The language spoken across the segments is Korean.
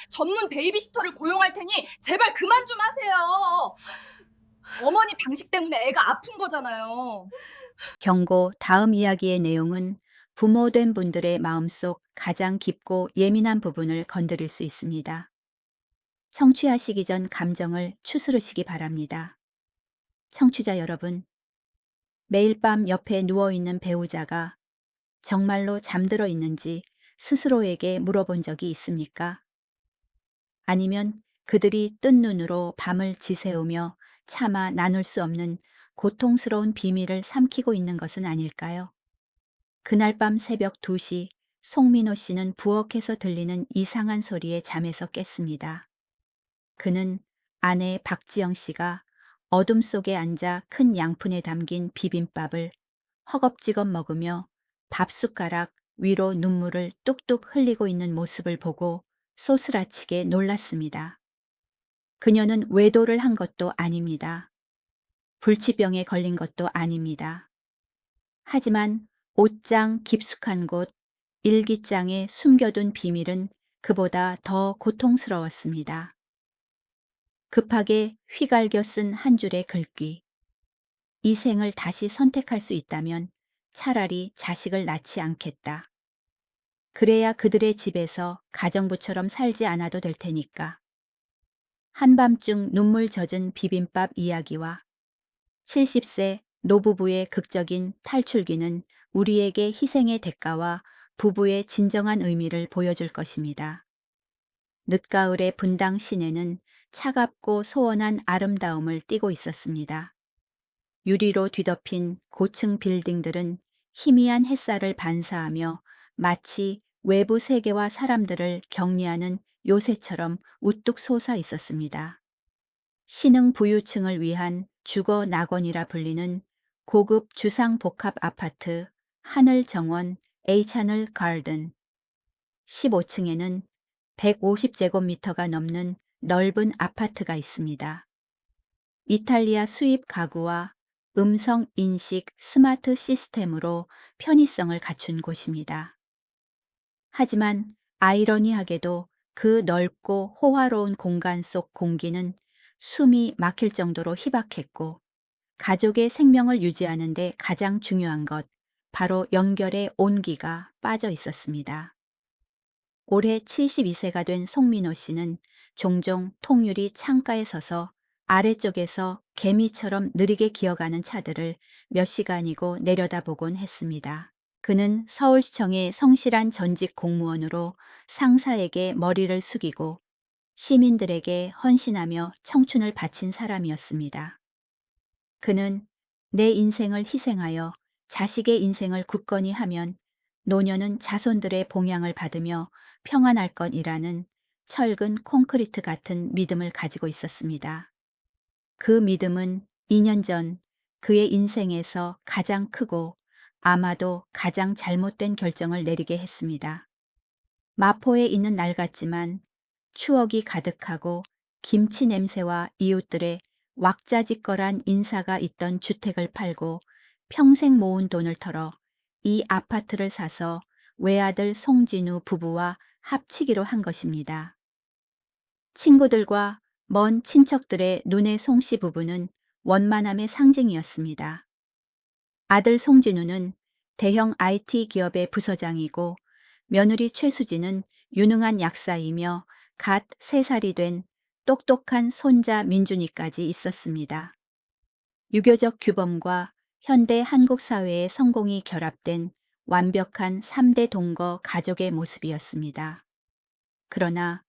전문 베이비시터를 고용할 테니 제발 그만 좀 하세요. 어머니 방식 때문에 애가 아픈 거잖아요. 경고 다음 이야기의 내용은 부모된 분들의 마음속 가장 깊고 예민한 부분을 건드릴 수 있습니다. 청취하시기 전 감정을 추스르시기 바랍니다. 청취자 여러분, 매일 밤 옆에 누워있는 배우자가 정말로 잠들어 있는지 스스로에게 물어본 적이 있습니까? 아니면 그들이 뜬 눈으로 밤을 지새우며 차마 나눌 수 없는 고통스러운 비밀을 삼키고 있는 것은 아닐까요? 그날 밤 새벽 2시 송민호 씨는 부엌에서 들리는 이상한 소리에 잠에서 깼습니다. 그는 아내 박지영 씨가 어둠 속에 앉아 큰 양푼에 담긴 비빔밥을 허겁지겁 먹으며 밥숟가락 위로 눈물을 뚝뚝 흘리고 있는 모습을 보고 소스라치게 놀랐습니다. 그녀는 외도를 한 것도 아닙니다. 불치병에 걸린 것도 아닙니다. 하지만 옷장 깊숙한 곳, 일기장에 숨겨둔 비밀은 그보다 더 고통스러웠습니다. 급하게 휘갈겨 쓴 한 줄의 글귀. 이 생을 다시 선택할 수 있다면 차라리 자식을 낳지 않겠다. 그래야 그들의 집에서 가정부처럼 살지 않아도 될 테니까. 한밤중 눈물 젖은 비빔밥 이야기와 70세 노부부의 극적인 탈출기는 우리에게 희생의 대가와 부부의 진정한 의미를 보여줄 것입니다. 늦가을의 분당 시내는 차갑고 소원한 아름다움을 띠고 있었습니다. 유리로 뒤덮인 고층 빌딩들은 희미한 햇살을 반사하며 마치 외부 세계와 사람들을 격리하는 요새처럼 우뚝 솟아 있었습니다. 신흥 부유층을 위한 주거 낙원이라 불리는 고급 주상 복합 아파트 하늘정원 H하늘 가든 15층에는 150제곱미터가 넘는 넓은 아파트가 있습니다. 이탈리아 수입 가구와 음성 인식 스마트 시스템으로 편의성을 갖춘 곳입니다. 하지만 아이러니하게도 그 넓고 호화로운 공간 속 공기는 숨이 막힐 정도로 희박했고 가족의 생명을 유지하는 데 가장 중요한 것, 바로 연결의 온기가 빠져 있었습니다. 올해 72세가 된 송민호 씨는 종종 통유리 창가에 서서 아래쪽에서 개미처럼 느리게 기어가는 차들을 몇 시간이고 내려다보곤 했습니다. 그는 서울시청의 성실한 전직 공무원으로 상사에게 머리를 숙이고 시민들에게 헌신하며 청춘을 바친 사람이었습니다. 그는 내 인생을 희생하여 자식의 인생을 굳건히 하면 노년은 자손들의 봉양을 받으며 평안할 것이라는 철근 콘크리트 같은 믿음을 가지고 있었습니다. 그 믿음은 2년 전 그의 인생에서 가장 크고 아마도 가장 잘못된 결정을 내리게 했습니다. 마포에 있는 날 같지만 추억이 가득하고 김치 냄새와 이웃들의 왁자지껄한 인사가 있던 주택을 팔고 평생 모은 돈을 털어 이 아파트를 사서 외아들 송진우 부부와 합치기로 한 것입니다. 친구들과 먼 친척들의 눈의 송씨 부부는 원만함의 상징이었습니다. 아들 송진우는 대형 IT 기업의 부서장이고 며느리 최수진은 유능한 약사이며 갓 3살이 된 똑똑한 손자 민준이까지 있었습니다. 유교적 규범과 현대 한국 사회의 성공이 결합된 완벽한 3대 동거 가족의 모습이었습니다. 그러나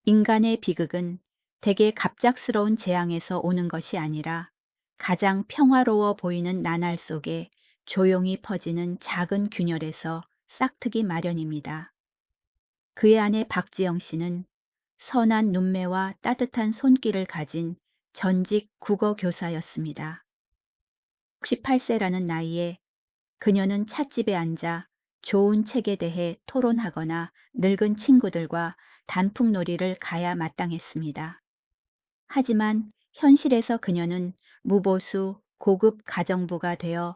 인간의 비극은 대개 갑작스러운 재앙에서 오는 것이 아니라 가장 평화로워 보이는 나날 속에 조용히 퍼지는 작은 균열에서 싹트기 마련입니다. 그의 아내 박지영 씨는 선한 눈매와 따뜻한 손길을 가진 전직 국어 교사였습니다. 68세라는 나이에 그녀는 찻집에 앉아 좋은 책에 대해 토론하거나 늙은 친구들과 단풍놀이를 가야 마땅했습니다. 하지만 현실에서 그녀는 무보수 고급 가정부가 되어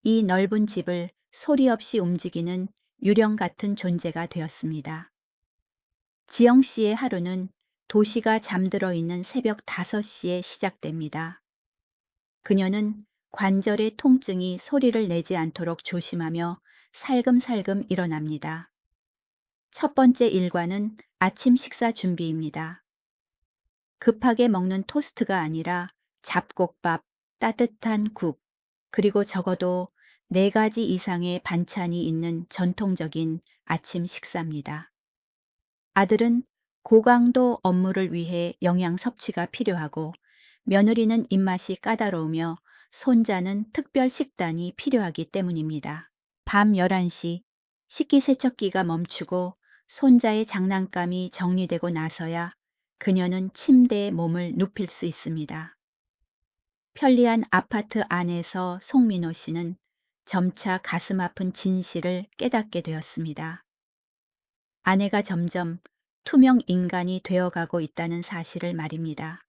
이 넓은 집을 소리 없이 움직이는 유령 같은 존재가 되었습니다. 지영 씨의 하루는 도시가 잠들어 있는 새벽 5시에 시작됩니다. 그녀는 관절의 통증이 소리를 내지 않도록 조심하며 살금살금 일어납니다. 첫 번째 일과는 아침 식사 준비입니다. 급하게 먹는 토스트가 아니라 잡곡밥, 따뜻한 국, 그리고 적어도 4가지 이상의 반찬이 있는 전통적인 아침 식사입니다. 아들은 고강도 업무를 위해 영양 섭취가 필요하고 며느리는 입맛이 까다로우며 손자는 특별 식단이 필요하기 때문입니다. 밤 11시 식기세척기가 멈추고 손자의 장난감이 정리되고 나서야 그녀는 침대에 몸을 눕힐 수 있습니다. 편리한 아파트 안에서 송민호 씨는 점차 가슴 아픈 진실을 깨닫게 되었습니다. 아내가 점점 투명 인간이 되어가고 있다는 사실을 말입니다.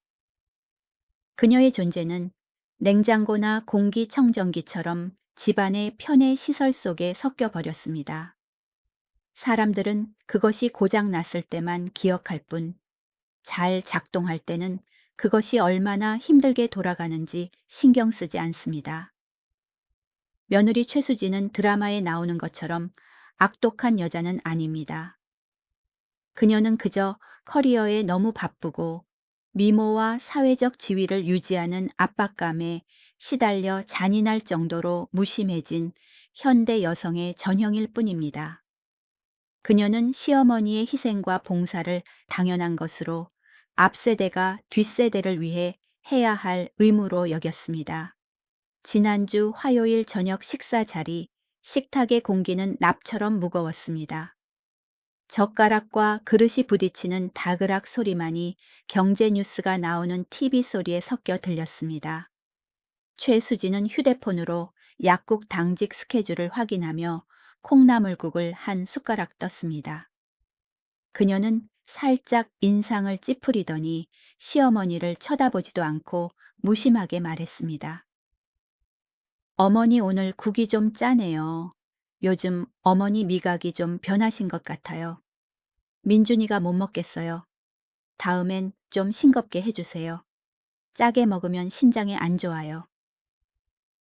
그녀의 존재는 냉장고나 공기청정기처럼 집안의 편의 시설 속에 섞여 버렸습니다. 사람들은 그것이 고장 났을 때만 기억할 뿐, 잘 작동할 때는 그것이 얼마나 힘들게 돌아가는지 신경 쓰지 않습니다. 며느리 최수진은 드라마에 나오는 것처럼 악독한 여자는 아닙니다. 그녀는 그저 커리어에 너무 바쁘고 미모와 사회적 지위를 유지하는 압박감에 시달려 잔인할 정도로 무심해진 현대 여성의 전형일 뿐입니다. 그녀는 시어머니의 희생과 봉사를 당연한 것으로 앞세대가 뒷세대를 위해 해야 할 의무로 여겼습니다. 지난주 화요일 저녁 식사 자리, 식탁의 공기는 납처럼 무거웠습니다. 젓가락과 그릇이 부딪히는 다그락 소리만이 경제 뉴스가 나오는 TV 소리에 섞여 들렸습니다. 최수진은 휴대폰으로 약국 당직 스케줄을 확인하며 콩나물국을 한 숟가락 떴습니다. 그녀는 살짝 인상을 찌푸리더니 시어머니를 쳐다보지도 않고 무심하게 말했습니다. 어머니 오늘 국이 좀 짜네요. 요즘 어머니 미각이 좀 변하신 것 같아요. 민준이가 못 먹겠어요. 다음엔 좀 싱겁게 해주세요. 짜게 먹으면 신장에 안 좋아요.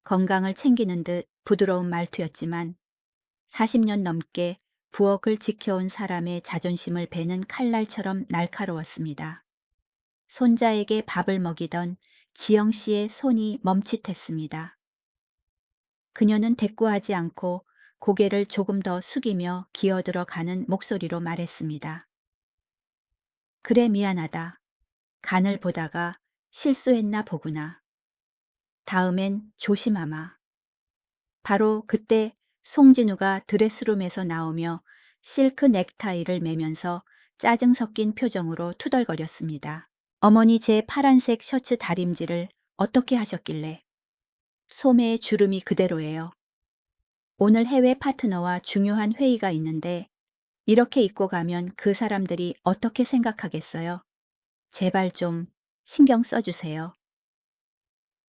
건강을 챙기는 듯 부드러운 말투였지만 40년 넘게 부엌을 지켜온 사람의 자존심을 베는 칼날처럼 날카로웠습니다. 손자에게 밥을 먹이던 지영 씨의 손이 멈칫했습니다. 그녀는 대꾸하지 않고 고개를 조금 더 숙이며 기어들어 가는 목소리로 말했습니다. 그래 미안하다. 간을 보다가 실수했나 보구나. 다음엔 조심하마. 바로 그때 송진우가 드레스룸에서 나오며 실크 넥타이를 매면서 짜증 섞인 표정으로 투덜거렸습니다. 어머니 제 파란색 셔츠 다림질을 어떻게 하셨길래? 소매에 주름이 그대로예요. 오늘 해외 파트너와 중요한 회의가 있는데 이렇게 입고 가면 그 사람들이 어떻게 생각하겠어요? 제발 좀 신경 써주세요.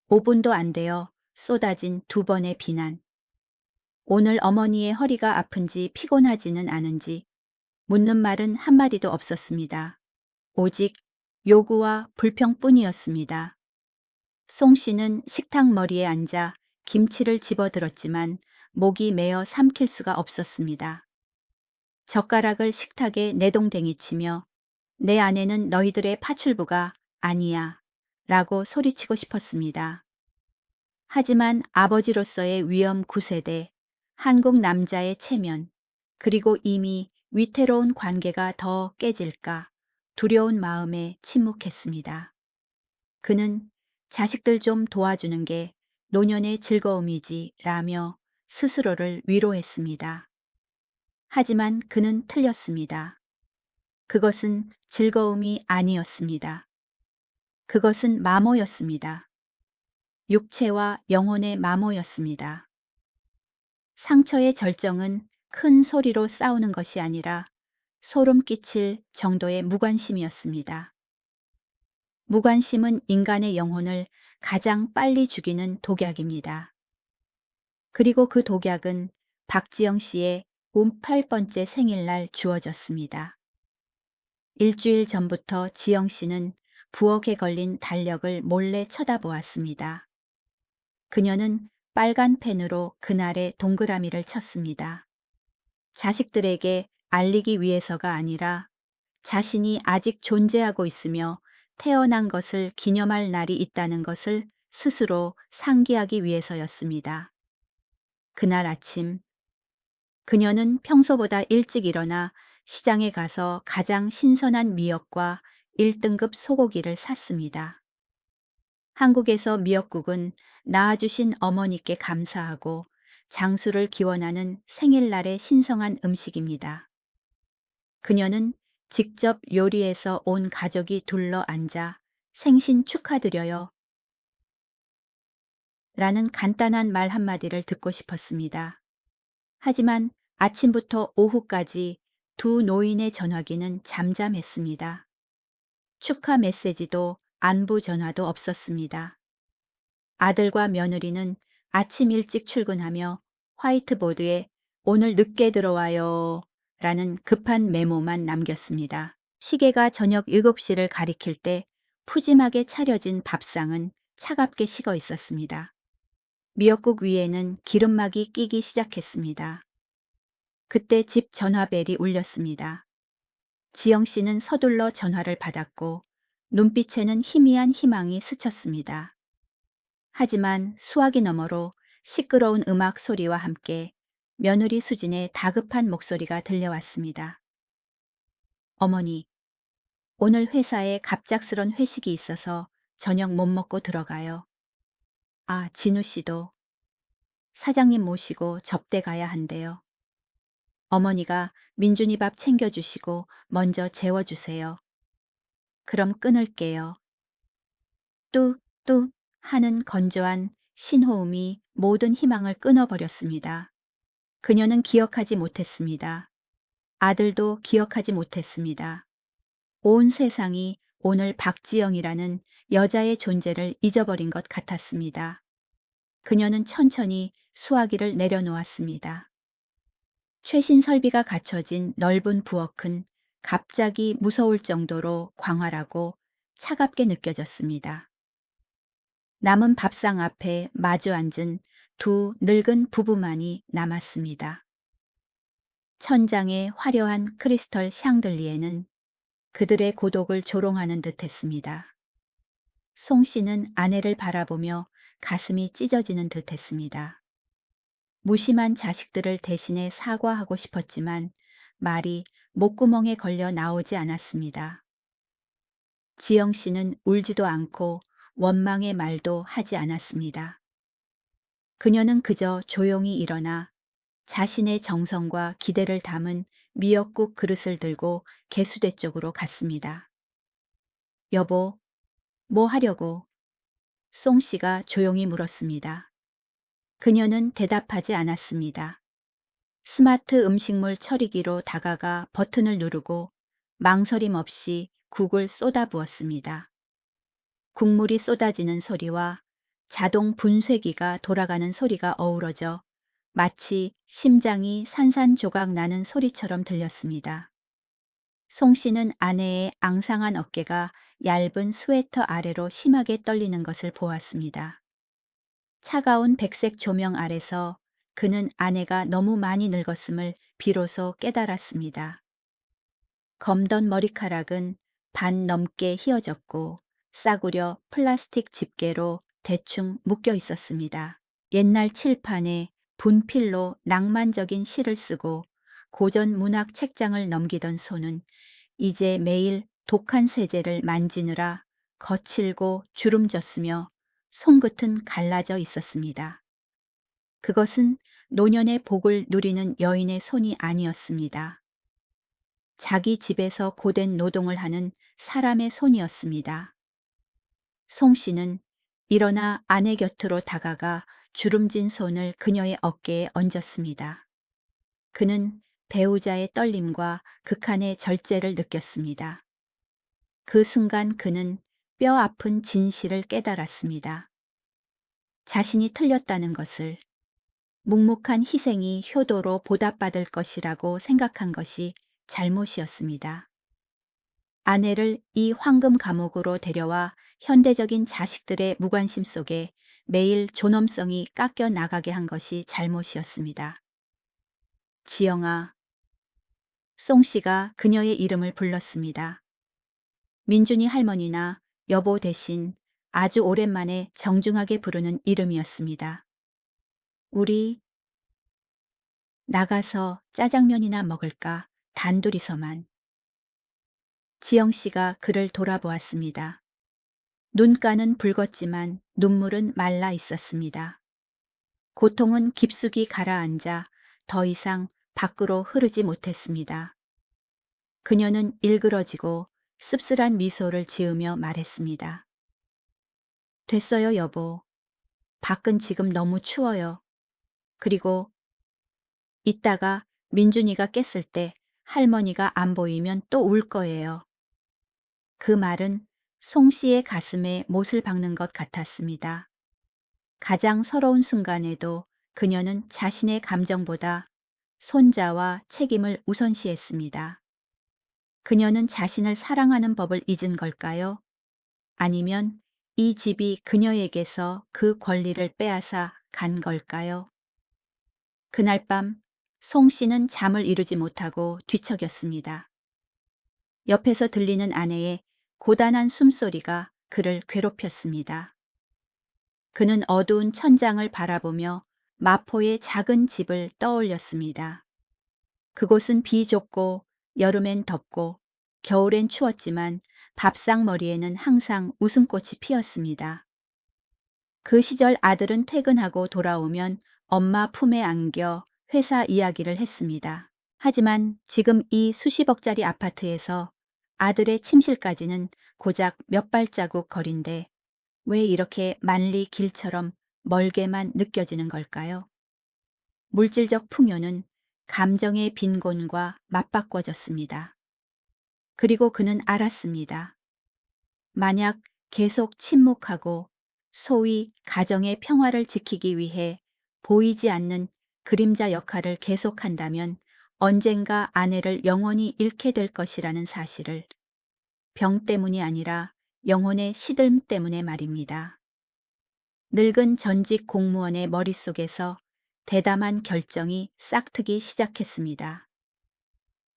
5분도 안 되어 쏟아진 2번의 비난. 오늘 어머니의 허리가 아픈지 피곤하지는 않은지 묻는 말은 한마디도 없었습니다. 오직 요구와 불평뿐이었습니다. 송 씨는 식탁 머리에 앉아 김치를 집어들었지만 목이 메어 삼킬 수가 없었습니다. 젓가락을 식탁에 내동댕이 치며 내 아내는 너희들의 파출부가 아니야 라고 소리치고 싶었습니다. 하지만 아버지로서의 위험 9세대, 한국 남자의 체면, 그리고 이미 위태로운 관계가 더 깨질까 두려운 마음에 침묵했습니다. 그는 자식들 좀 도와주는 게 노년의 즐거움이지 라며 스스로를 위로했습니다. 하지만 그는 틀렸습니다. 그것은 즐거움이 아니었습니다. 그것은 마모였습니다. 육체와 영혼의 마모였습니다. 상처의 절정은 큰 소리로 싸우는 것이 아니라 소름 끼칠 정도의 무관심이었습니다. 무관심은 인간의 영혼을 가장 빨리 죽이는 독약입니다. 그리고 그 독약은 박지영 씨의 58번째 생일날 주어졌습니다. 일주일 전부터 지영 씨는 부엌에 걸린 달력을 몰래 쳐다보았습니다. 그녀는 빨간 펜으로 그날의 동그라미를 쳤습니다. 자식들에게 알리기 위해서가 아니라 자신이 아직 존재하고 있으며 태어난 것을 기념할 날이 있다는 것을 스스로 상기하기 위해서였습니다. 그날 아침, 그녀는 평소보다 일찍 일어나 시장에 가서 가장 신선한 미역과 1등급 소고기를 샀습니다. 한국에서 미역국은 낳아주신 어머니께 감사하고 장수를 기원하는 생일날의 신성한 음식입니다. 그녀는 직접 요리해서 온 가족이 둘러 앉아 생신 축하드려요 라는 간단한 말 한마디를 듣고 싶었습니다. 하지만 아침부터 오후까지 두 노인의 전화기는 잠잠했습니다. 축하 메시지도 안부 전화도 없었습니다. 아들과 며느리는 아침 일찍 출근하며 화이트보드에 오늘 늦게 들어와요 라는 급한 메모만 남겼습니다. 시계가 저녁 7시를 가리킬 때 푸짐하게 차려진 밥상은 차갑게 식어 있었습니다. 미역국 위에는 기름막이 끼기 시작했습니다. 그때 집 전화벨이 울렸습니다. 지영 씨는 서둘러 전화를 받았고 눈빛에는 희미한 희망이 스쳤습니다. 하지만 수화기 너머로 시끄러운 음악 소리와 함께 며느리 수진의 다급한 목소리가 들려왔습니다. 어머니, 오늘 회사에 갑작스런 회식이 있어서 저녁 못 먹고 들어가요. 아, 진우 씨도 사장님 모시고 접대 가야 한대요. 어머니가 민준이 밥 챙겨주시고 먼저 재워주세요. 그럼 끊을게요. 뚝뚝 하는 건조한 신호음이 모든 희망을 끊어버렸습니다. 그녀는 기억하지 못했습니다. 아들도 기억하지 못했습니다. 온 세상이 오늘 박지영이라는 여자의 존재를 잊어버린 것 같았습니다. 그녀는 천천히 수화기를 내려놓았습니다. 최신 설비가 갖춰진 넓은 부엌은 갑자기 무서울 정도로 광활하고 차갑게 느껴졌습니다. 남은 밥상 앞에 마주 앉은 두 늙은 부부만이 남았습니다. 천장의 화려한 크리스털 샹들리에는 그들의 고독을 조롱하는 듯했습니다. 송 씨는 아내를 바라보며 가슴이 찢어지는 듯했습니다. 무심한 자식들을 대신해 사과하고 싶었지만 말이 목구멍에 걸려 나오지 않았습니다. 지영 씨는 울지도 않고 원망의 말도 하지 않았습니다. 그녀는 그저 조용히 일어나 자신의 정성과 기대를 담은 미역국 그릇을 들고 개수대 쪽으로 갔습니다. 여보, 뭐 하려고? 송 씨가 조용히 물었습니다. 그녀는 대답하지 않았습니다. 스마트 음식물 처리기로 다가가 버튼을 누르고 망설임 없이 국을 쏟아부었습니다. 국물이 쏟아지는 소리와 자동 분쇄기가 돌아가는 소리가 어우러져 마치 심장이 산산조각 나는 소리처럼 들렸습니다. 송 씨는 아내의 앙상한 어깨가 얇은 스웨터 아래로 심하게 떨리는 것을 보았습니다. 차가운 백색 조명 아래서 그는 아내가 너무 많이 늙었음을 비로소 깨달았습니다. 검던 머리카락은 반 넘게 휘어졌고 싸구려 플라스틱 집게로 대충 묶여 있었습니다. 옛날 칠판에 분필로 낭만적인 시를 쓰고 고전 문학 책장을 넘기던 손은 이제 매일 독한 세제를 만지느라 거칠고 주름졌으며 손끝은 갈라져 있었습니다. 그것은 노년의 복을 누리는 여인의 손이 아니었습니다. 자기 집에서 고된 노동을 하는 사람의 손이었습니다. 송 씨는 일어나 아내 곁으로 다가가 주름진 손을 그녀의 어깨에 얹었습니다. 그는 배우자의 떨림과 극한의 절제를 느꼈습니다. 그 순간 그는 뼈 아픈 진실을 깨달았습니다. 자신이 틀렸다는 것을, 묵묵한 희생이 효도로 보답받을 것이라고 생각한 것이 잘못이었습니다. 아내를 이 황금 감옥으로 데려와 현대적인 자식들의 무관심 속에 매일 존엄성이 깎여 나가게 한 것이 잘못이었습니다. 지영아, 송 씨가 그녀의 이름을 불렀습니다. 민준이 할머니나 여보 대신 아주 오랜만에 정중하게 부르는 이름이었습니다. 우리 나가서 짜장면이나 먹을까? 단둘이서만. 지영 씨가 그를 돌아보았습니다. 눈가는 붉었지만 눈물은 말라 있었습니다. 고통은 깊숙이 가라앉아 더 이상 밖으로 흐르지 못했습니다. 그녀는 일그러지고 씁쓸한 미소를 지으며 말했습니다. 됐어요, 여보. 밖은 지금 너무 추워요. 그리고 이따가 민준이가 깼을 때 할머니가 안 보이면 또 울 거예요. 그 말은 송 씨의 가슴에 못을 박는 것 같았습니다. 가장 서러운 순간에도 그녀는 자신의 감정보다 손자와 책임을 우선시했습니다. 그녀는 자신을 사랑하는 법을 잊은 걸까요? 아니면 이 집이 그녀에게서 그 권리를 빼앗아 간 걸까요? 그날 밤 송 씨는 잠을 이루지 못하고 뒤척였습니다. 옆에서 들리는 아내의 고단한 숨소리가 그를 괴롭혔습니다. 그는 어두운 천장을 바라보며 마포의 작은 집을 떠올렸습니다. 그곳은 비좁고 여름엔 덥고 겨울엔 추웠지만 밥상머리에는 항상 웃음꽃이 피었습니다. 그 시절 아들은 퇴근하고 돌아오면 엄마 품에 안겨 회사 이야기를 했습니다. 하지만 지금 이 수십억짜리 아파트에서 아들의 침실까지는 고작 몇 발자국 거리인데 왜 이렇게 만리 길처럼 멀게만 느껴지는 걸까요? 물질적 풍요는 감정의 빈곤과 맞바꿔졌습니다. 그리고 그는 알았습니다. 만약 계속 침묵하고 소위 가정의 평화를 지키기 위해 보이지 않는 그림자 역할을 계속한다면 언젠가 아내를 영원히 잃게 될 것이라는 사실을, 병 때문이 아니라 영혼의 시들음 때문에 말입니다. 늙은 전직 공무원의 머릿속에서 대담한 결정이 싹트기 시작했습니다.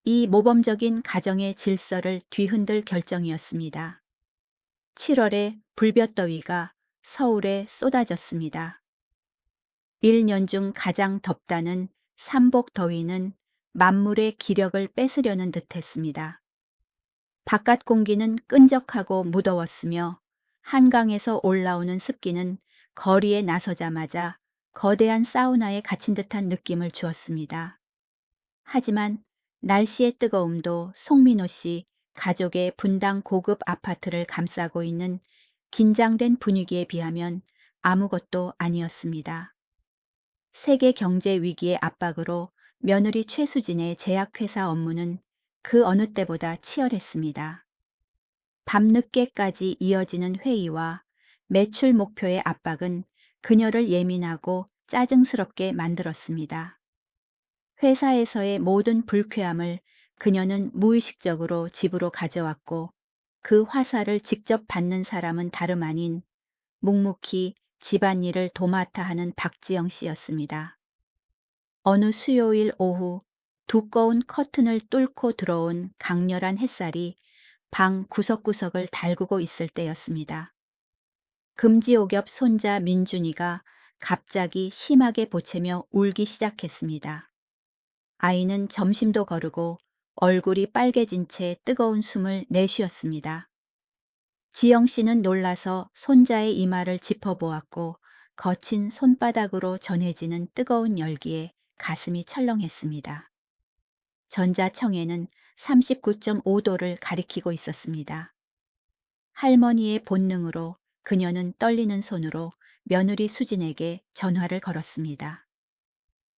이 모범적인 가정의 질서를 뒤흔들 결정이었습니다. 7월에 불볕더위가 서울에 쏟아졌습니다. 1년 중 가장 덥다는 삼복더위는 만물의 기력을 뺏으려는 듯했습니다. 바깥 공기는 끈적하고 무더웠으며 한강에서 올라오는 습기는 거리에 나서자마자 거대한 사우나에 갇힌 듯한 느낌을 주었습니다. 하지만 날씨의 뜨거움도 송민호 씨 가족의 분당 고급 아파트를 감싸고 있는 긴장된 분위기에 비하면 아무것도 아니었습니다. 세계 경제 위기의 압박으로 며느리 최수진의 제약회사 업무는 그 어느 때보다 치열했습니다. 밤늦게까지 이어지는 회의와 매출 목표의 압박은 그녀를 예민하고 짜증스럽게 만들었습니다. 회사에서의 모든 불쾌함을 그녀는 무의식적으로 집으로 가져왔고 그 화살을 직접 받는 사람은 다름 아닌 묵묵히 집안일을 도맡아 하는 박지영 씨였습니다. 어느 수요일 오후 두꺼운 커튼을 뚫고 들어온 강렬한 햇살이 방 구석구석을 달구고 있을 때였습니다. 금지옥엽 손자 민준이가 갑자기 심하게 보채며 울기 시작했습니다. 아이는 점심도 거르고 얼굴이 빨개진 채 뜨거운 숨을 내쉬었습니다. 지영 씨는 놀라서 손자의 이마를 짚어보았고 거친 손바닥으로 전해지는 뜨거운 열기에 가슴이 철렁했습니다. 전자청에는 39.5도를 가리키고 있었습니다. 할머니의 본능으로 그녀는 떨리는 손으로 며느리 수진에게 전화를 걸었습니다.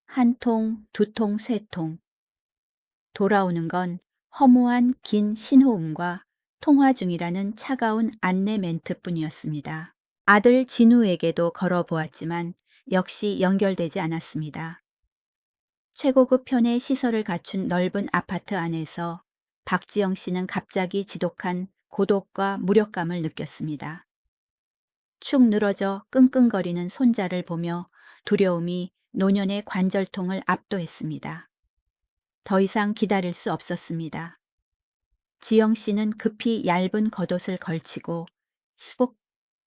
한 통, 두 통, 세 통. 돌아오는 건 허무한 긴 신호음과 통화 중이라는 차가운 안내 멘트뿐이었습니다. 아들 진우에게도 걸어보았지만 역시 연결되지 않았습니다. 최고급 편의 시설을 갖춘 넓은 아파트 안에서 박지영 씨는 갑자기 지독한 고독과 무력감을 느꼈습니다. 축 늘어져 끙끙거리는 손자를 보며 두려움이 노년의 관절통을 압도했습니다. 더 이상 기다릴 수 없었습니다. 지영 씨는 급히 얇은 겉옷을 걸치고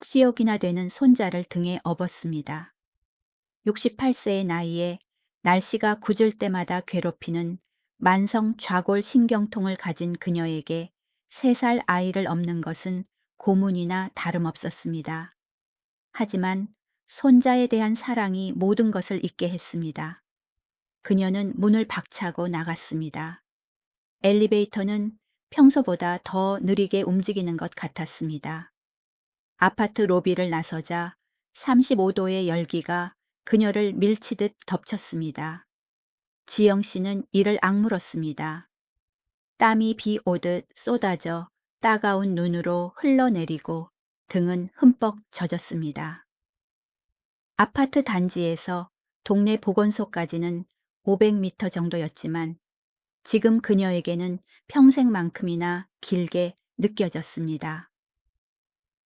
시옥이나 되는 손자를 등에 업었습니다. 68세의 나이에 날씨가 굳을 때마다 괴롭히는 만성 좌골 신경통을 가진 그녀에게 3살 아이를 업는 것은 고문이나 다름없었습니다. 하지만 손자에 대한 사랑이 모든 것을 잊게 했습니다. 그녀는 문을 박차고 나갔습니다. 엘리베이터는 평소보다 더 느리게 움직이는 것 같았습니다. 아파트 로비를 나서자 35도의 열기가 그녀를 밀치듯 덮쳤습니다. 지영 씨는 이를 악물었습니다. 땀이 비 오듯 쏟아져 따가운 눈으로 흘러내리고 등은 흠뻑 젖었습니다. 아파트 단지에서 동네 보건소까지는 500m 정도였지만 지금 그녀에게는 평생만큼이나 길게 느껴졌습니다.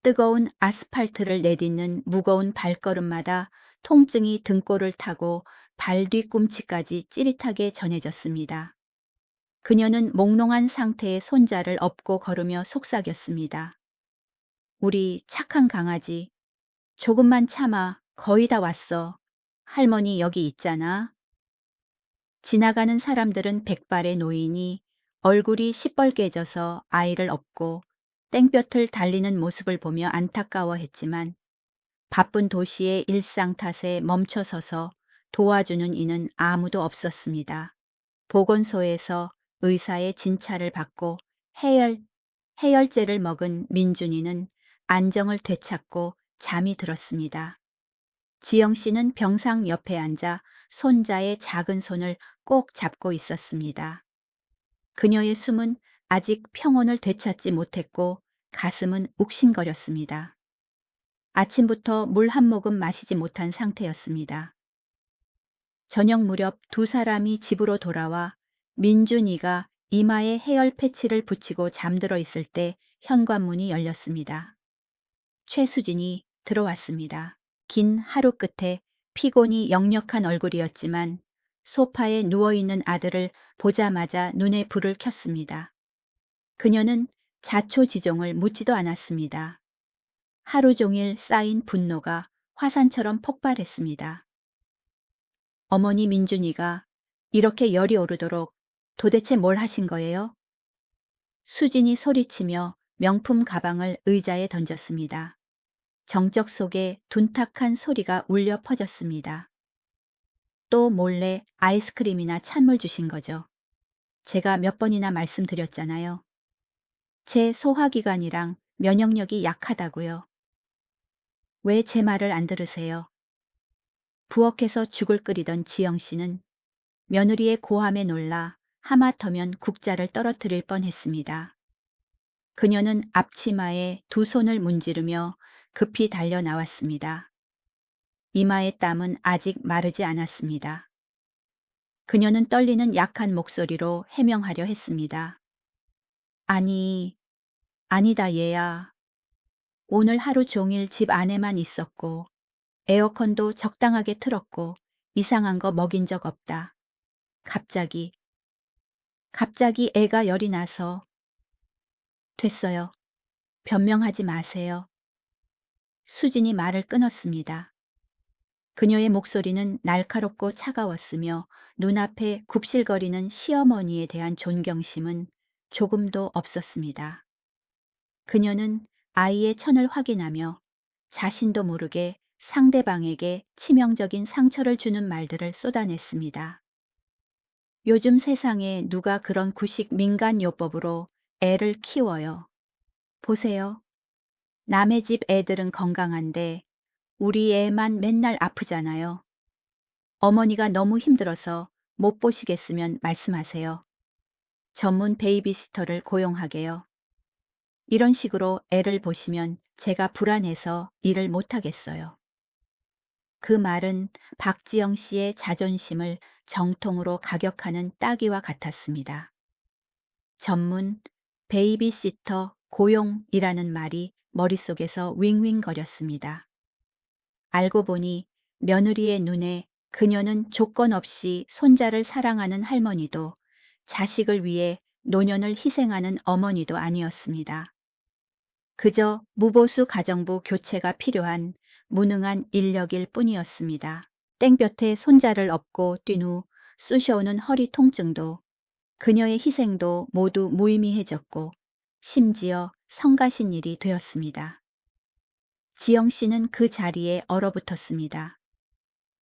뜨거운 아스팔트를 내딛는 무거운 발걸음마다 통증이 등골을 타고 발 뒤꿈치까지 찌릿하게 전해졌습니다. 그녀는 몽롱한 상태의 손자를 업고 걸으며 속삭였습니다. 우리 착한 강아지, 조금만 참아, 거의 다 왔어. 할머니 여기 있잖아. 지나가는 사람들은 백발의 노인이 얼굴이 시뻘개져서 아이를 업고 땡볕을 달리는 모습을 보며 안타까워했지만 바쁜 도시의 일상 탓에 멈춰서서 도와주는 이는 아무도 없었습니다. 보건소에서 의사의 진찰을 받고 해열제를 먹은 민준이는 안정을 되찾고 잠이 들었습니다. 지영 씨는 병상 옆에 앉아 손자의 작은 손을 꼭 잡고 있었습니다. 그녀의 숨은 아직 평온을 되찾지 못했고 가슴은 욱신거렸습니다. 아침부터 물 한 모금 마시지 못한 상태였습니다. 저녁 무렵 두 사람이 집으로 돌아와 민준이가 이마에 해열 패치를 붙이고 잠들어 있을 때 현관문이 열렸습니다. 최수진이 들어왔습니다. 긴 하루 끝에 피곤이 역력한 얼굴이었지만 소파에 누워있는 아들을 보자마자 눈에 불을 켰습니다. 그녀는 자초지종을 묻지도 않았습니다. 하루 종일 쌓인 분노가 화산처럼 폭발했습니다. 어머니 민준이가 이렇게 열이 오르도록 도대체 뭘 하신 거예요? 수진이 소리치며 명품 가방을 의자에 던졌습니다. 정적 속에 둔탁한 소리가 울려 퍼졌습니다. 또 몰래 아이스크림이나 찬물 주신 거죠. 제가 몇 번이나 말씀드렸잖아요. 제 소화기관이랑 면역력이 약하다고요. 왜 제 말을 안 들으세요? 부엌에서 죽을 끓이던 지영 씨는 며느리의 고함에 놀라 하마터면 국자를 떨어뜨릴 뻔했습니다. 그녀는 앞치마에 두 손을 문지르며 급히 달려 나왔습니다. 이마의 땀은 아직 마르지 않았습니다. 그녀는 떨리는 약한 목소리로 해명하려 했습니다. 아니다 얘야. 오늘 하루 종일 집 안에만 있었고 에어컨도 적당하게 틀었고 이상한 거 먹인 적 없다. 갑자기 애가 열이 나서. 됐어요. 변명하지 마세요. 수진이 말을 끊었습니다. 그녀의 목소리는 날카롭고 차가웠으며 눈앞에 굽실거리는 시어머니에 대한 존경심은 조금도 없었습니다. 그녀는 아이의 천을 확인하며 자신도 모르게 상대방에게 치명적인 상처를 주는 말들을 쏟아냈습니다. 요즘 세상에 누가 그런 구식 민간요법으로 애를 키워요. 보세요. 남의 집 애들은 건강한데 우리 애만 맨날 아프잖아요. 어머니가 너무 힘들어서 못 보시겠으면 말씀하세요. 전문 베이비시터를 고용하게요. 이런 식으로 애를 보시면 제가 불안해서 일을 못하겠어요. 그 말은 박지영 씨의 자존심을 정통으로 가격하는 따귀와 같았습니다. 전문, 베이비시터, 고용이라는 말이 머릿속에서 윙윙거렸습니다. 알고 보니 며느리의 눈에 그녀는 조건 없이 손자를 사랑하는 할머니도 자식을 위해 노년을 희생하는 어머니도 아니었습니다. 그저 무보수 가정부 교체가 필요한 무능한 인력일 뿐이었습니다. 땡볕에 손자를 업고 뛴 후 쑤셔오는 허리 통증도 그녀의 희생도 모두 무의미해졌고 심지어 성가신 일이 되었습니다. 지영 씨는 그 자리에 얼어붙었습니다.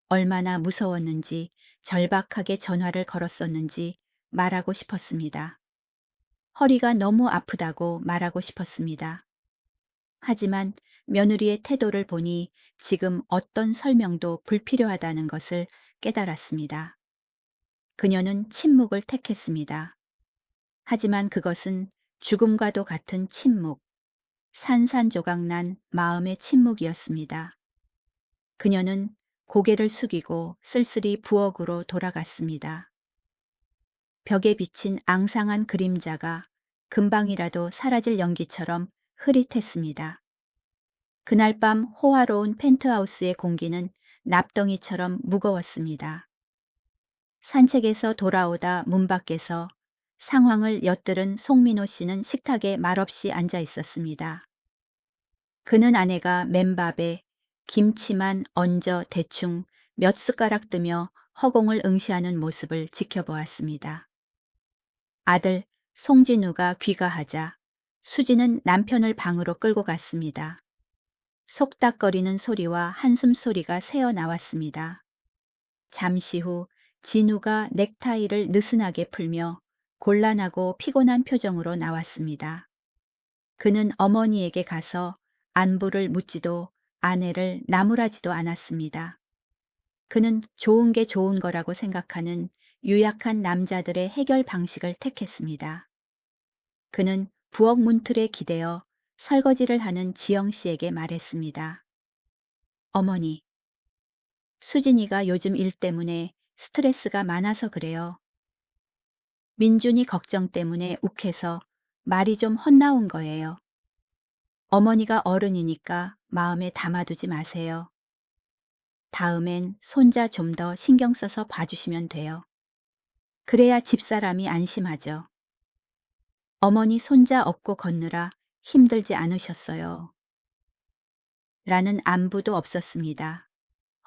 얼마나 무서웠는지 절박하게 전화를 걸었었는지 말하고 싶었습니다. 허리가 너무 아프다고 말하고 싶었습니다. 하지만 며느리의 태도를 보니 지금 어떤 설명도 불필요하다는 것을 깨달았습니다. 그녀는 침묵을 택했습니다. 하지만 그것은 죽음과도 같은 침묵, 산산조각난 마음의 침묵이었습니다. 그녀는 고개를 숙이고 쓸쓸히 부엌으로 돌아갔습니다. 벽에 비친 앙상한 그림자가 금방이라도 사라질 연기처럼 흐릿했습니다. 그날 밤 호화로운 펜트하우스의 공기는 납덩이처럼 무거웠습니다. 산책에서 돌아오다 문 밖에서 상황을 엿들은 송민호 씨는 식탁에 말없이 앉아 있었습니다. 그는 아내가 맨밥에 김치만 얹어 대충 몇 숟가락 뜨며 허공을 응시하는 모습을 지켜보았습니다. 아들 송진우가 귀가하자 수지는 남편을 방으로 끌고 갔습니다. 속닥거리는 소리와 한숨 소리가 새어 나왔습니다. 잠시 후 진우가 넥타이를 느슨하게 풀며 곤란하고 피곤한 표정으로 나왔습니다. 그는 어머니에게 가서 안부를 묻지도 아내를 나무라지도 않았습니다. 그는 좋은 게 좋은 거라고 생각하는 유약한 남자들의 해결 방식을 택했습니다. 그는 부엌 문틀에 기대어 설거지를 하는 지영 씨에게 말했습니다. 어머니, 수진이가 요즘 일 때문에 스트레스가 많아서 그래요. 민준이 걱정 때문에 욱해서 말이 좀 헛나온 거예요. 어머니가 어른이니까 마음에 담아두지 마세요. 다음엔 손자 좀 더 신경 써서 봐주시면 돼요. 그래야 집사람이 안심하죠. 어머니 손자 업고 걷느라 힘들지 않으셨어요. 라는 안부도 없었습니다.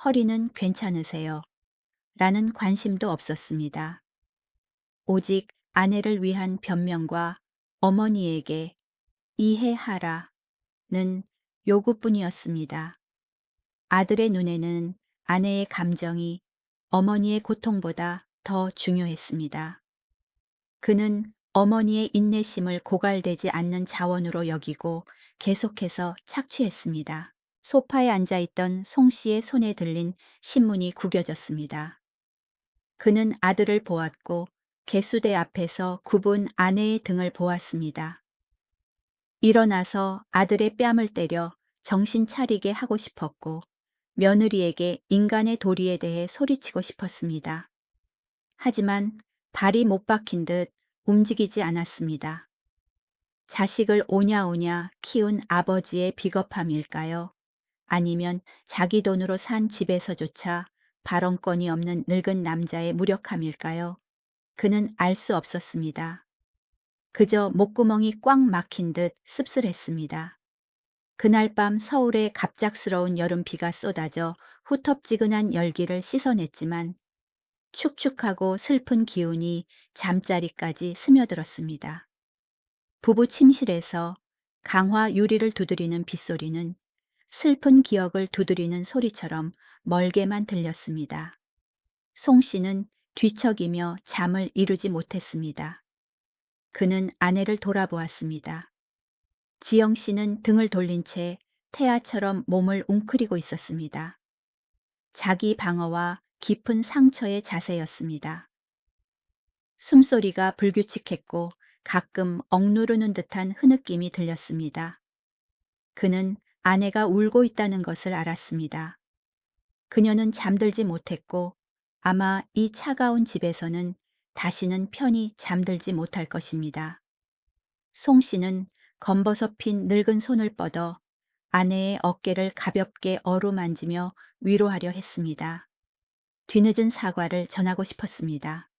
허리는 괜찮으세요? 라는 관심도 없었습니다. 오직 아내를 위한 변명과 어머니에게 이해하라는 요구뿐이었습니다. 아들의 눈에는 아내의 감정이 어머니의 고통보다 더 중요했습니다. 그는 어머니의 인내심을 고갈되지 않는 자원으로 여기고 계속해서 착취했습니다. 소파에 앉아있던 송 씨의 손에 들린 신문이 구겨졌습니다. 그는 아들을 보았고 개수대 앞에서 굽은 아내의 등을 보았습니다. 일어나서 아들의 뺨을 때려 정신 차리게 하고 싶었고 며느리에게 인간의 도리에 대해 소리치고 싶었습니다. 하지만 발이 못 박힌 듯 움직이지 않았습니다. 자식을 오냐오냐 키운 아버지의 비겁함일까요? 아니면 자기 돈으로 산 집에서조차 발언권이 없는 늙은 남자의 무력함일까요? 그는 알 수 없었습니다. 그저 목구멍이 꽉 막힌 듯 씁쓸했습니다. 그날 밤 서울에 갑작스러운 여름비가 쏟아져 후텁지근한 열기를 씻어냈지만 축축하고 슬픈 기운이 잠자리까지 스며들었습니다. 부부 침실에서 강화 유리를 두드리는 빗소리는 슬픈 기억을 두드리는 소리처럼 멀게만 들렸습니다. 송 씨는 뒤척이며 잠을 이루지 못했습니다. 그는 아내를 돌아보았습니다. 지영 씨는 등을 돌린 채 태아처럼 몸을 웅크리고 있었습니다. 자기 방어와 깊은 상처의 자세였습니다. 숨소리가 불규칙했고 가끔 억누르는 듯한 흐느낌이 들렸습니다. 그는 아내가 울고 있다는 것을 알았습니다. 그녀는 잠들지 못했고 아마 이 차가운 집에서는 다시는 편히 잠들지 못할 것입니다. 송 씨는 검버섯핀 늙은 손을 뻗어 아내의 어깨를 가볍게 어루만지며 위로하려 했습니다. 뒤늦은 사과를 전하고 싶었습니다.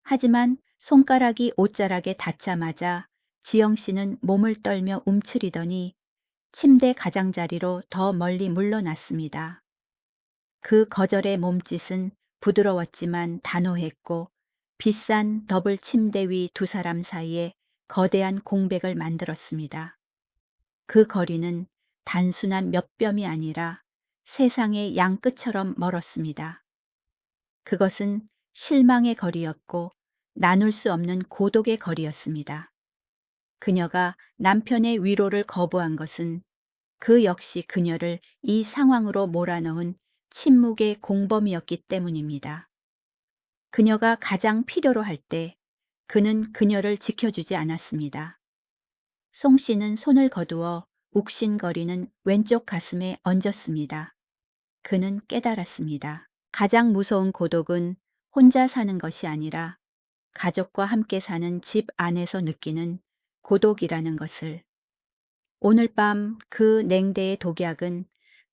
하지만 손가락이 옷자락에 닿자마자 지영 씨는 몸을 떨며 움츠리더니 침대 가장자리로 더 멀리 물러났습니다. 그 거절의 몸짓은 부드러웠지만 단호했고 비싼 더블 침대 위 두 사람 사이에 거대한 공백을 만들었습니다. 그 거리는 단순한 몇 뼘이 아니라 세상의 양 끝처럼 멀었습니다. 그것은 실망의 거리였고 나눌 수 없는 고독의 거리였습니다. 그녀가 남편의 위로를 거부한 것은 그 역시 그녀를 이 상황으로 몰아넣은 침묵의 공범이었기 때문입니다. 그녀가 가장 필요로 할 때 그는 그녀를 지켜주지 않았습니다. 송 씨는 손을 거두어 욱신거리는 왼쪽 가슴에 얹었습니다. 그는 깨달았습니다. 가장 무서운 고독은 혼자 사는 것이 아니라 가족과 함께 사는 집 안에서 느끼는 고독이라는 것을. 오늘 밤 그 냉대의 독약은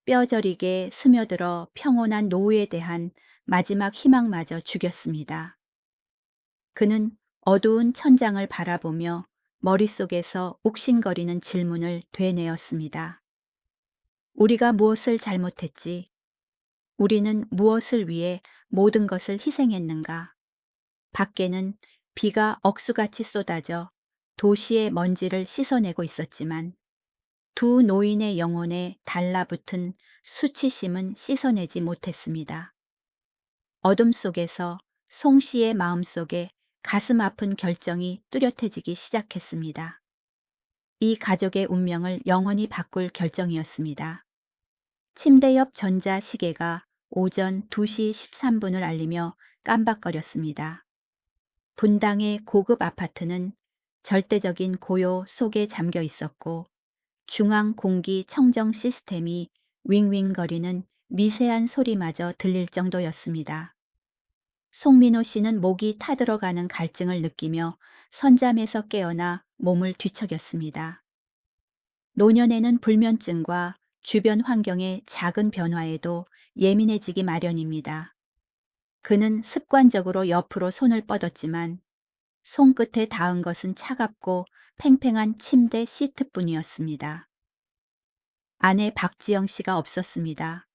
뼈저리게 스며들어 평온한 노후에 대한 마지막 희망마저 죽였습니다. 그는 어두운 천장을 바라보며 머릿속에서 욱신거리는 질문을 되뇌었습니다. 우리가 무엇을 잘못했지? 우리는 무엇을 위해 모든 것을 희생했는가? 밖에는 비가 억수같이 쏟아져 도시의 먼지를 씻어내고 있었지만 두 노인의 영혼에 달라붙은 수치심은 씻어내지 못했습니다. 어둠 속에서 송 씨의 마음속에 가슴 아픈 결정이 뚜렷해지기 시작했습니다. 이 가족의 운명을 영원히 바꿀 결정이었습니다. 침대 옆 전자시계가 오전 2시 13분을 알리며 깜박거렸습니다. 분당의 고급 아파트는 절대적인 고요 속에 잠겨 있었고 중앙 공기 청정 시스템이 윙윙거리는 미세한 소리마저 들릴 정도였습니다. 송민호 씨는 목이 타들어가는 갈증을 느끼며 선잠에서 깨어나 몸을 뒤척였습니다. 노년에는 불면증과 주변 환경의 작은 변화에도 예민해지기 마련입니다. 그는 습관적으로 옆으로 손을 뻗었지만 손끝에 닿은 것은 차갑고 팽팽한 침대 시트뿐이었습니다. 아내 박지영 씨가 없었습니다.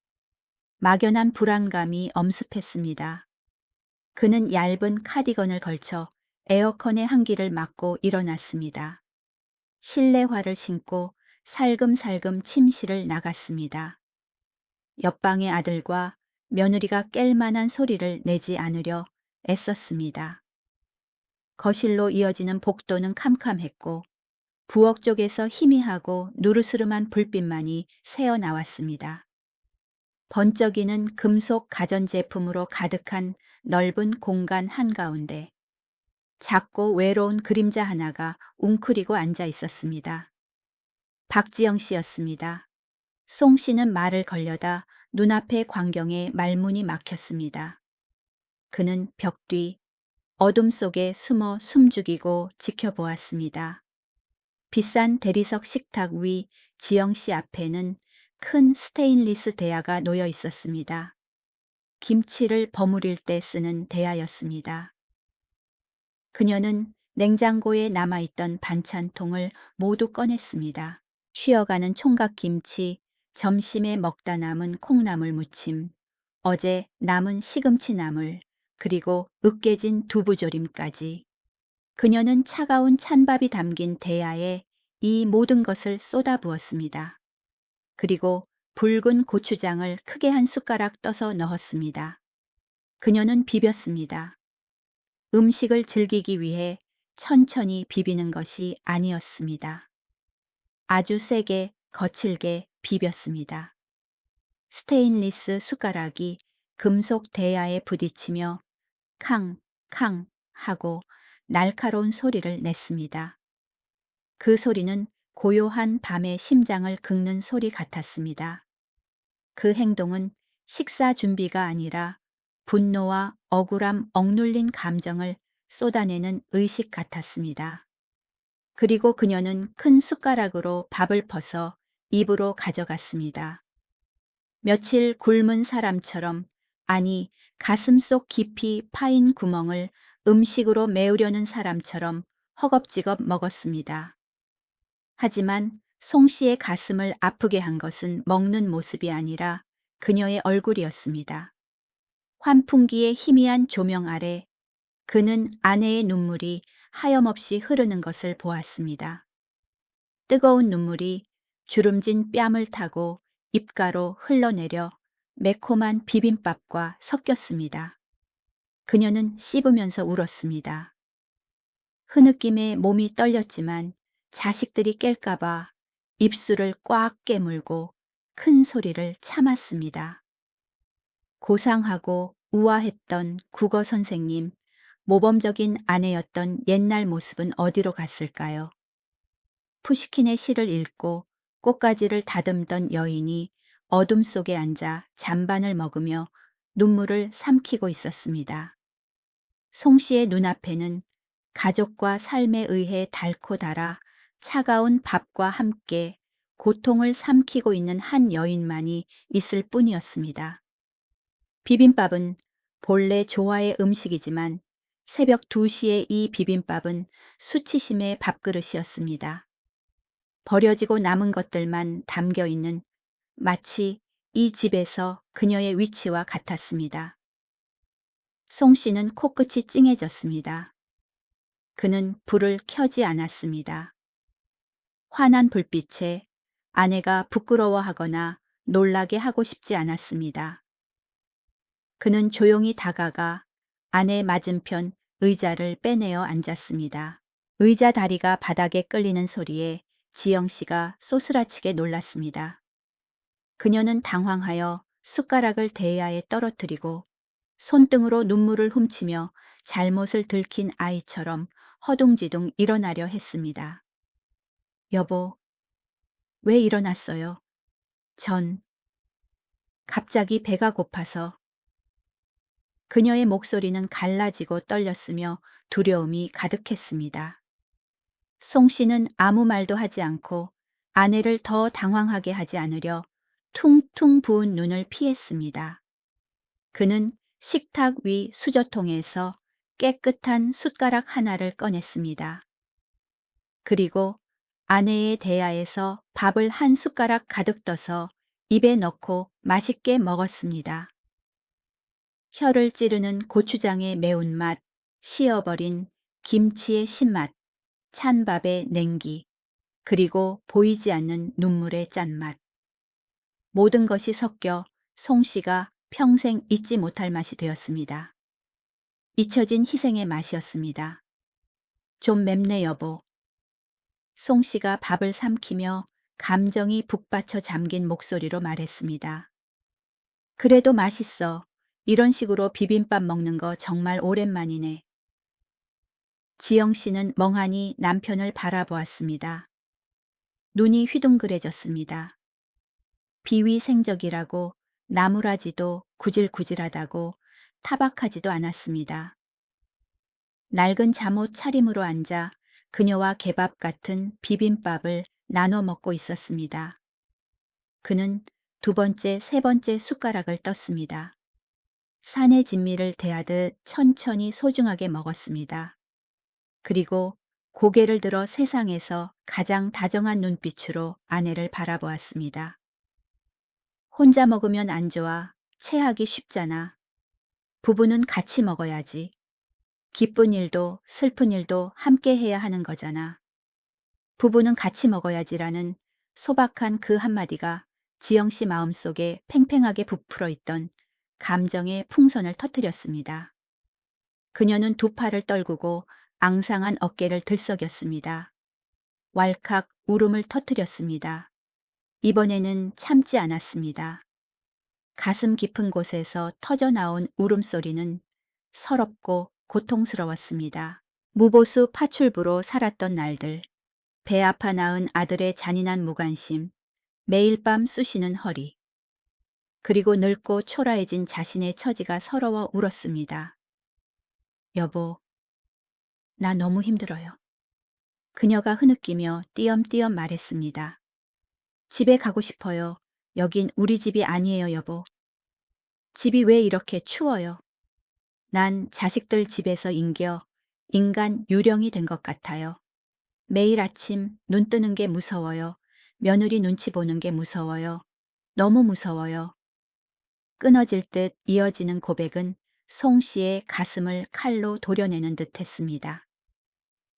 막연한 불안감이 엄습했습니다. 그는 얇은 카디건을 걸쳐 에어컨의 한기를 막고 일어났습니다. 실내화를 신고 살금살금 침실을 나갔습니다. 옆방의 아들과 며느리가 깰 만한 소리를 내지 않으려 애썼습니다. 거실로 이어지는 복도는 캄캄했고 부엌 쪽에서 희미하고 누르스름한 불빛만이 새어 나왔습니다. 번쩍이는 금속 가전제품으로 가득한 넓은 공간 한가운데 작고 외로운 그림자 하나가 웅크리고 앉아 있었습니다. 박지영 씨였습니다. 송 씨는 말을 걸려다 눈앞의 광경에 말문이 막혔습니다. 그는 벽 뒤 어둠 속에 숨어 숨죽이고 지켜보았습니다. 비싼 대리석 식탁 위 지영 씨 앞에는 큰 스테인리스 대야가 놓여 있었습니다. 김치를 버무릴 때 쓰는 대야였습니다. 그녀는 냉장고에 남아있던 반찬통을 모두 꺼냈습니다. 쉬어가는 총각김치, 점심에 먹다 남은 콩나물 무침, 어제 남은 시금치 나물, 그리고 으깨진 두부조림까지. 그녀는 차가운 찬밥이 담긴 대야에 이 모든 것을 쏟아부었습니다. 그리고 붉은 고추장을 크게 한 숟가락 떠서 넣었습니다. 그녀는 비볐습니다. 음식을 즐기기 위해 천천히 비비는 것이 아니었습니다. 아주 세게 거칠게 비볐습니다. 스테인리스 숟가락이 금속 대야에 부딪히며 캉, 캉 하고 날카로운 소리를 냈습니다. 그 소리는 고요한 밤의 심장을 긁는 소리 같았습니다. 그 행동은 식사 준비가 아니라 분노와 억울함 억눌린 감정을 쏟아내는 의식 같았습니다. 그리고 그녀는 큰 숟가락으로 밥을 퍼서 입으로 가져갔습니다. 며칠 굶은 사람처럼, 아니, 가슴 속 깊이 파인 구멍을 음식으로 메우려는 사람처럼 허겁지겁 먹었습니다. 하지만 송 씨의 가슴을 아프게 한 것은 먹는 모습이 아니라 그녀의 얼굴이었습니다. 환풍기의 희미한 조명 아래 그는 아내의 눈물이 하염없이 흐르는 것을 보았습니다. 뜨거운 눈물이 주름진 뺨을 타고 입가로 흘러내려 매콤한 비빔밥과 섞였습니다. 그녀는 씹으면서 울었습니다. 흐느낌에 몸이 떨렸지만 자식들이 깰까봐 입술을 꽉 깨물고 큰 소리를 참았습니다. 고상하고 우아했던 국어 선생님, 모범적인 아내였던 옛날 모습은 어디로 갔을까요? 푸시킨의 시를 읽고 꽃가지를 다듬던 여인이 어둠 속에 앉아 잔반을 먹으며 눈물을 삼키고 있었습니다. 송 씨의 눈앞에는 가족과 삶에 의해 닳고 닳아 차가운 밥과 함께 고통을 삼키고 있는 한 여인만이 있을 뿐이었습니다. 비빔밥은 본래 조화의 음식이지만 새벽 2시에 이 비빔밥은 수치심의 밥그릇이었습니다. 버려지고 남은 것들만 담겨 있는 마치 이 집에서 그녀의 위치와 같았습니다. 송 씨는 코끝이 찡해졌습니다. 그는 불을 켜지 않았습니다. 환한 불빛에 아내가 부끄러워하거나 놀라게 하고 싶지 않았습니다. 그는 조용히 다가가 아내 맞은편 의자를 빼내어 앉았습니다. 의자 다리가 바닥에 끌리는 소리에 지영 씨가 소스라치게 놀랐습니다. 그녀는 당황하여 숟가락을 대야에 떨어뜨리고 손등으로 눈물을 훔치며 잘못을 들킨 아이처럼 허둥지둥 일어나려 했습니다. 여보, 왜 일어났어요? 전 갑자기 배가 고파서. 그녀의 목소리는 갈라지고 떨렸으며 두려움이 가득했습니다. 송 씨는 아무 말도 하지 않고 아내를 더 당황하게 하지 않으려 퉁퉁 부은 눈을 피했습니다. 그는 식탁 위 수저통에서 깨끗한 숟가락 하나를 꺼냈습니다. 그리고 아내의 대야에서 밥을 한 숟가락 가득 떠서 입에 넣고 맛있게 먹었습니다. 혀를 찌르는 고추장의 매운맛, 식어버린 김치의 신맛, 찬밥의 냉기, 그리고 보이지 않는 눈물의 짠맛. 모든 것이 섞여 송 씨가 평생 잊지 못할 맛이 되었습니다. 잊혀진 희생의 맛이었습니다. 좀 맵네 여보. 송 씨가 밥을 삼키며 감정이 북받쳐 잠긴 목소리로 말했습니다. 그래도 맛있어. 이런 식으로 비빔밥 먹는 거 정말 오랜만이네. 지영 씨는 멍하니 남편을 바라보았습니다. 눈이 휘둥그레졌습니다. 비위생적이라고 나무라지도 구질구질하다고 타박하지도 않았습니다. 낡은 잠옷 차림으로 앉아 그녀와 개밥 같은 비빔밥을 나눠 먹고 있었습니다. 그는 두 번째, 세 번째 숟가락을 떴습니다. 산의 진미를 대하듯 천천히 소중하게 먹었습니다. 그리고 고개를 들어 세상에서 가장 다정한 눈빛으로 아내를 바라보았습니다. 혼자 먹으면 안 좋아. 체하기 쉽잖아. 부부는 같이 먹어야지. 기쁜 일도 슬픈 일도 함께 해야 하는 거잖아. 부부는 같이 먹어야지라는 소박한 그 한마디가 지영 씨 마음속에 팽팽하게 부풀어 있던 감정의 풍선을 터뜨렸습니다. 그녀는 두 팔을 떨구고 앙상한 어깨를 들썩였습니다. 왈칵 울음을 터뜨렸습니다. 이번에는 참지 않았습니다. 가슴 깊은 곳에서 터져나온 울음소리는 서럽고 고통스러웠습니다. 무보수 파출부로 살았던 날들, 배 아파 낳은 아들의 잔인한 무관심, 매일 밤 쑤시는 허리, 그리고 늙고 초라해진 자신의 처지가 서러워 울었습니다. 여보, 나 너무 힘들어요. 그녀가 흐느끼며 띄엄띄엄 말했습니다. 집에 가고 싶어요. 여긴 우리 집이 아니에요, 여보. 집이 왜 이렇게 추워요? 난 자식들 집에서 인겨 인간 유령이 된 것 같아요. 매일 아침 눈 뜨는 게 무서워요. 며느리 눈치 보는 게 무서워요. 너무 무서워요. 끊어질 듯 이어지는 고백은 송 씨의 가슴을 칼로 도려내는 듯 했습니다.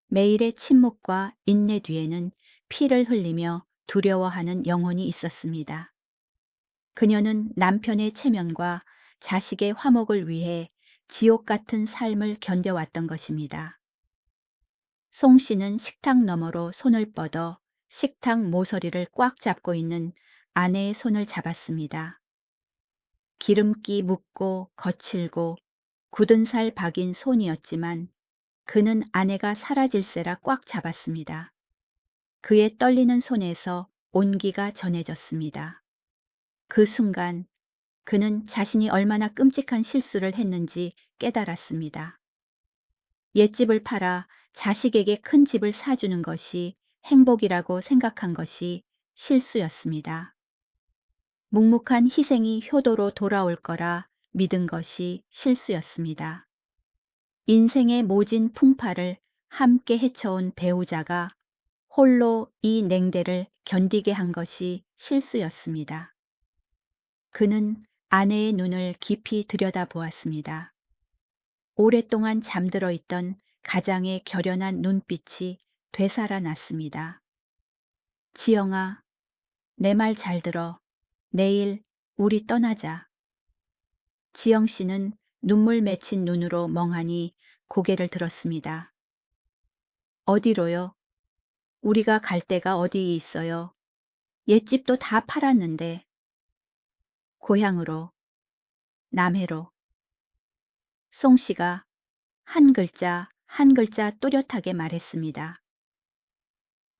매일의 침묵과 인내 뒤에는 피를 흘리며 두려워하는 영혼이 있었습니다. 그녀는 남편의 체면과 자식의 화목을 위해 지옥 같은 삶을 견뎌왔던 것입니다. 송 씨는 식탁 너머로 손을 뻗어 식탁 모서리를 꽉 잡고 있는 아내의 손을 잡았습니다. 기름기 묻고 거칠고 굳은 살 박인 손이었지만 그는 아내가 사라질세라 꽉 잡았습니다. 그의 떨리는 손에서 온기가 전해졌습니다. 그 순간 그는 자신이 얼마나 끔찍한 실수를 했는지 깨달았습니다. 옛집을 팔아 자식에게 큰 집을 사주는 것이 행복이라고 생각한 것이 실수였습니다. 묵묵한 희생이 효도로 돌아올 거라 믿은 것이 실수였습니다. 인생의 모진 풍파를 함께 헤쳐온 배우자가 홀로 이 냉대를 견디게 한 것이 실수였습니다. 그는 아내의 눈을 깊이 들여다보았습니다. 오랫동안 잠들어 있던 가장의 결연한 눈빛이 되살아났습니다. 지영아, 내 말 잘 들어. 내일 우리 떠나자. 지영 씨는 눈물 맺힌 눈으로 멍하니 고개를 들었습니다. 어디로요? 우리가 갈 데가 어디 있어요? 옛집도 다 팔았는데. 고향으로, 남해로. 송 씨가 한 글자 한 글자 또렷하게 말했습니다.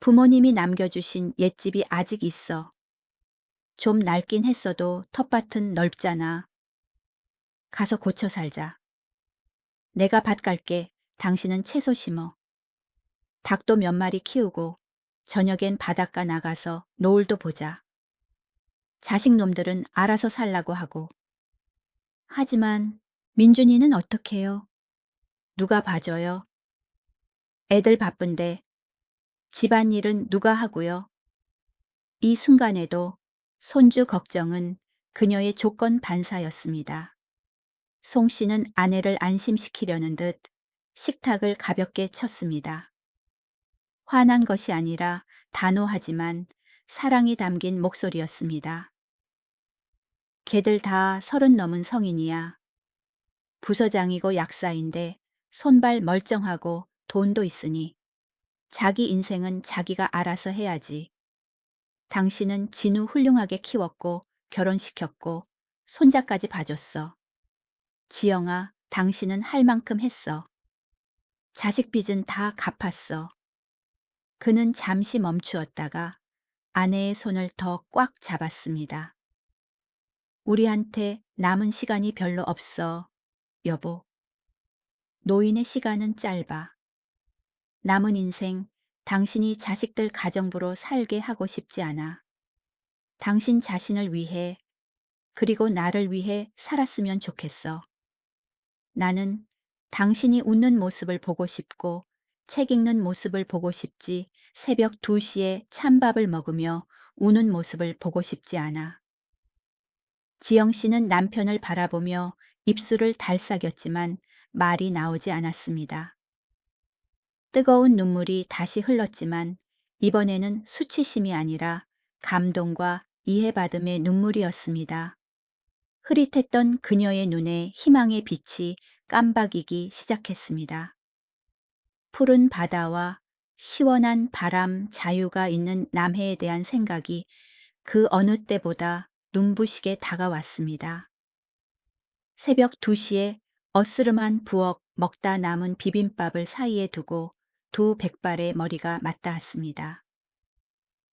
부모님이 남겨주신 옛집이 아직 있어. 좀 낡긴 했어도 텃밭은 넓잖아. 가서 고쳐 살자. 내가 밭 갈게. 당신은 채소 심어. 닭도 몇 마리 키우고 저녁엔 바닷가 나가서 노을도 보자. 자식 놈들은 알아서 살라고 하고. 하지만 민준이는 어떡해요? 누가 봐줘요? 애들 바쁜데 집안일은 누가 하고요? 이 순간에도 손주 걱정은 그녀의 조건 반사였습니다. 송 씨는 아내를 안심시키려는 듯 식탁을 가볍게 쳤습니다. 화난 것이 아니라 단호하지만 사랑이 담긴 목소리였습니다. 걔들 다 30 넘은 성인이야. 부서장이고 약사인데 손발 멀쩡하고 돈도 있으니 자기 인생은 자기가 알아서 해야지. 당신은 진우 훌륭하게 키웠고 결혼시켰고 손자까지 봐줬어. 지영아, 당신은 할 만큼 했어. 자식 빚은 다 갚았어. 그는 잠시 멈추었다가 아내의 손을 더 꽉 잡았습니다. 우리한테 남은 시간이 별로 없어, 여보. 노인의 시간은 짧아. 남은 인생 당신이 자식들 가정부로 살게 하고 싶지 않아. 당신 자신을 위해 그리고 나를 위해 살았으면 좋겠어. 나는 당신이 웃는 모습을 보고 싶고 책 읽는 모습을 보고 싶지 새벽 2시에 찬밥을 먹으며 우는 모습을 보고 싶지 않아. 지영 씨는 남편을 바라보며 입술을 달싹였지만 말이 나오지 않았습니다. 뜨거운 눈물이 다시 흘렀지만 이번에는 수치심이 아니라 감동과 이해받음의 눈물이었습니다. 흐릿했던 그녀의 눈에 희망의 빛이 깜박이기 시작했습니다. 푸른 바다와 시원한 바람, 자유가 있는 남해에 대한 생각이 그 어느 때보다 눈부시게 다가왔습니다. 새벽 2시에 어스름한 부엌 먹다 남은 비빔밥을 사이에 두고 두 백발의 머리가 맞닿았습니다.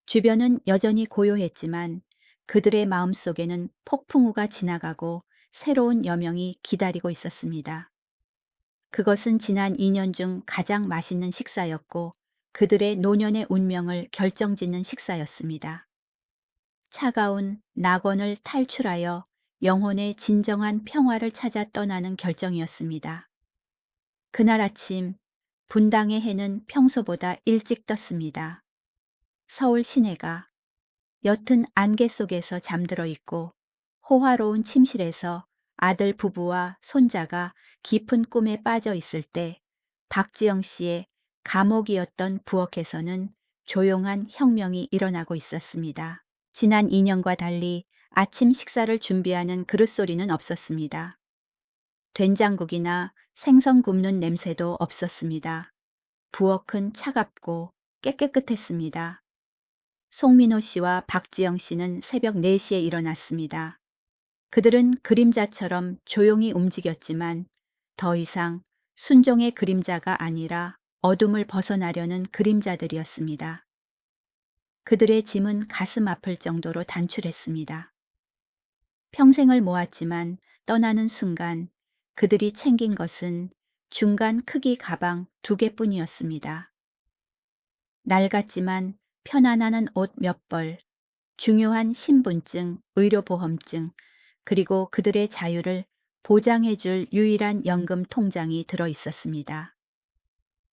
주변은 여전히 고요했지만 그들의 마음속에는 폭풍우가 지나가고 새로운 여명이 기다리고 있었습니다. 그것은 지난 2년 중 가장 맛있는 식사였고 그들의 노년의 운명을 결정짓는 식사였습니다. 차가운 낙원을 탈출하여 영혼의 진정한 평화를 찾아 떠나는 결정이었습니다. 그날 아침 분당의 해는 평소보다 일찍 떴습니다. 서울 시내가 옅은 안개 속에서 잠들어 있고 호화로운 침실에서 아들 부부와 손자가 깊은 꿈에 빠져 있을 때 박지영 씨의 감옥이었던 부엌에서는 조용한 혁명이 일어나고 있었습니다. 지난 2년과 달리 아침 식사를 준비하는 그릇소리는 없었습니다. 된장국이나 생선 굽는 냄새도 없었습니다. 부엌은 차갑고 깨끗했습니다. 송민호 씨와 박지영 씨는 새벽 4시에 일어났습니다. 그들은 그림자처럼 조용히 움직였지만 더 이상 순종의 그림자가 아니라 어둠을 벗어나려는 그림자들이었습니다. 그들의 짐은 가슴 아플 정도로 단출했습니다. 평생을 모았지만 떠나는 순간 그들이 챙긴 것은 중간 크기 가방 2개뿐이었습니다. 낡았지만 편안한 옷 몇 벌, 중요한 신분증, 의료보험증, 그리고 그들의 자유를 보장해줄 유일한 연금 통장이 들어 있었습니다.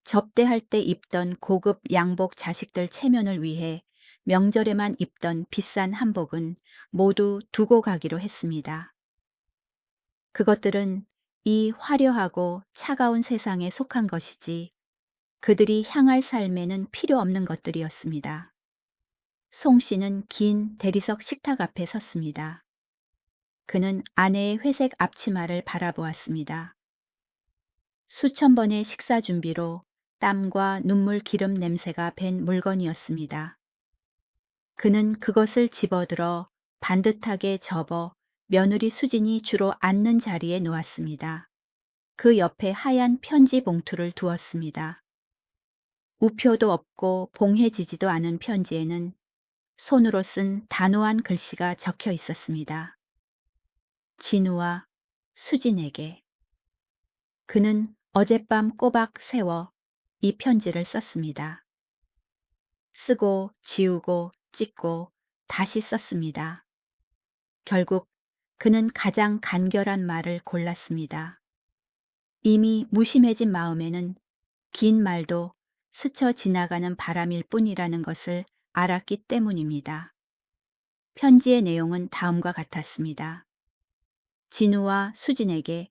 접대할 때 입던 고급 양복 자식들 체면을 위해 명절에만 입던 비싼 한복은 모두 두고 가기로 했습니다. 그것들은 이 화려하고 차가운 세상에 속한 것이지 그들이 향할 삶에는 필요 없는 것들이었습니다. 송 씨는 긴 대리석 식탁 앞에 섰습니다. 그는 아내의 회색 앞치마를 바라보았습니다. 수천 번의 식사 준비로 땀과 눈물 기름 냄새가 밴 물건이었습니다. 그는 그것을 집어들어 반듯하게 접어 며느리 수진이 주로 앉는 자리에 놓았습니다. 그 옆에 하얀 편지 봉투를 두었습니다. 우표도 없고 봉해지지도 않은 편지에는 손으로 쓴 단호한 글씨가 적혀 있었습니다. 진우와 수진에게. 그는 어젯밤 꼬박 세워 이 편지를 썼습니다. 쓰고 지우고 찍고 다시 썼습니다. 결국 그는 가장 간결한 말을 골랐습니다. 이미 무심해진 마음에는 긴 말도 스쳐 지나가는 바람일 뿐이라는 것을 알았기 때문입니다. 편지의 내용은 다음과 같았습니다. 진우와 수진에게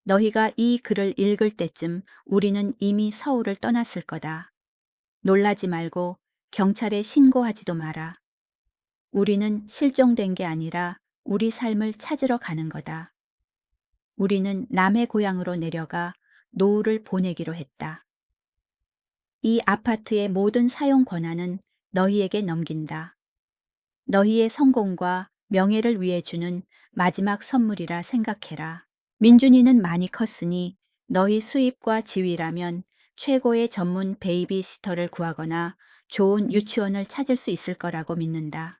너희가 이 글을 읽을 때쯤 우리는 이미 서울을 떠났을 거다. 놀라지 말고 경찰에 신고하지도 마라. 우리는 실종된 게 아니라 우리 삶을 찾으러 가는 거다. 우리는 남의 고향으로 내려가 노후를 보내기로 했다. 이 아파트의 모든 사용 권한은 너희에게 넘긴다. 너희의 성공과 명예를 위해 주는 마지막 선물이라 생각해라. 민준이는 많이 컸으니 너희 수입과 지위라면 최고의 전문 베이비시터를 구하거나 좋은 유치원을 찾을 수 있을 거라고 믿는다.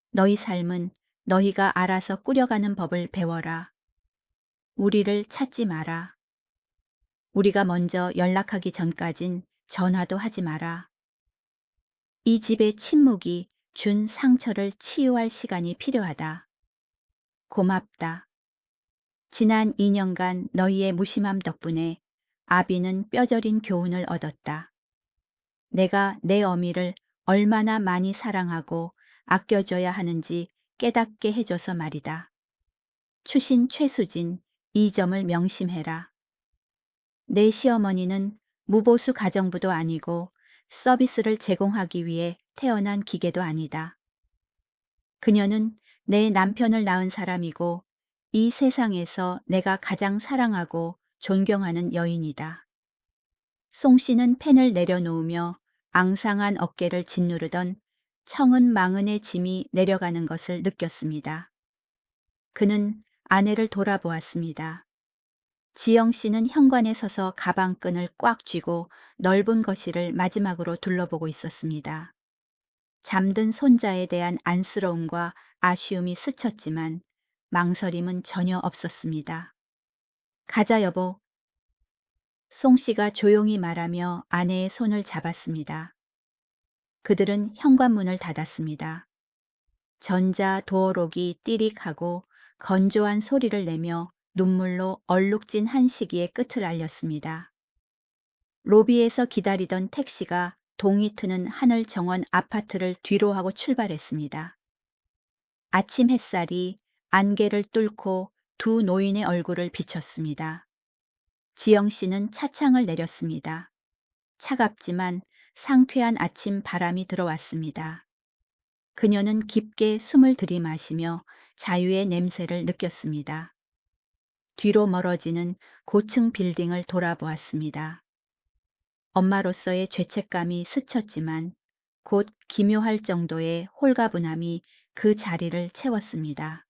너희 삶은 너희가 알아서 꾸려가는 법을 배워라. 우리를 찾지 마라. 우리가 먼저 연락하기 전까진 전화도 하지 마라. 이 집의 침묵이 준 상처를 치유할 시간이 필요하다. 고맙다. 지난 2년간 너희의 무심함 덕분에 아비는 뼈저린 교훈을 얻었다. 내가 내 어미를 얼마나 많이 사랑하고 아껴줘야 하는지 깨닫게 해줘서 말이다. 추신 최수진, 이 점을 명심해라. 내 시어머니는 무보수 가정부도 아니고 서비스를 제공하기 위해 태어난 기계도 아니다. 그녀는 내 남편을 낳은 사람이고 이 세상에서 내가 가장 사랑하고 존경하는 여인이다. 송 씨는 펜을 내려놓으며 앙상한 어깨를 짓누르던 청은 망은의 짐이 내려가는 것을 느꼈습니다. 그는 아내를 돌아보았습니다. 지영 씨는 현관에 서서 가방끈을 꽉 쥐고 넓은 거실을 마지막으로 둘러보고 있었습니다. 잠든 손자에 대한 안쓰러움과 아쉬움이 스쳤지만 망설임은 전혀 없었습니다. 가자 여보. 송 씨가 조용히 말하며 아내의 손을 잡았습니다. 그들은 현관문을 닫았습니다. 전자 도어록이 띠릭하고 건조한 소리를 내며 눈물로 얼룩진 한 시기의 끝을 알렸습니다. 로비에서 기다리던 택시가 동이 트는 하늘 정원 아파트를 뒤로하고 출발했습니다. 아침 햇살이 안개를 뚫고 두 노인의 얼굴을 비췄습니다. 지영 씨는 차창을 내렸습니다. 차갑지만 상쾌한 아침 바람이 들어왔습니다. 그녀는 깊게 숨을 들이마시며 자유의 냄새를 느꼈습니다. 뒤로 멀어지는 고층 빌딩을 돌아보았습니다. 엄마로서의 죄책감이 스쳤지만 곧 기묘할 정도의 홀가분함이 그 자리를 채웠습니다.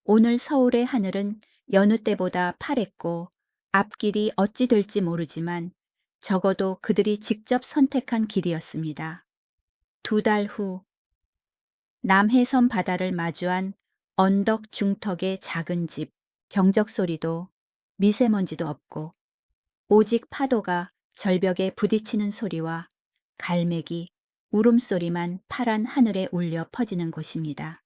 오늘 서울의 하늘은 여느 때보다 파랬고 앞길이 어찌 될지 모르지만 적어도 그들이 직접 선택한 길이었습니다. 2달 후 남해섬 바다를 마주한 언덕 중턱의 작은 집, 경적 소리도 미세먼지도 없고 오직 파도가 절벽에 부딪히는 소리와 갈매기, 울음소리만 파란 하늘에 울려 퍼지는 곳입니다.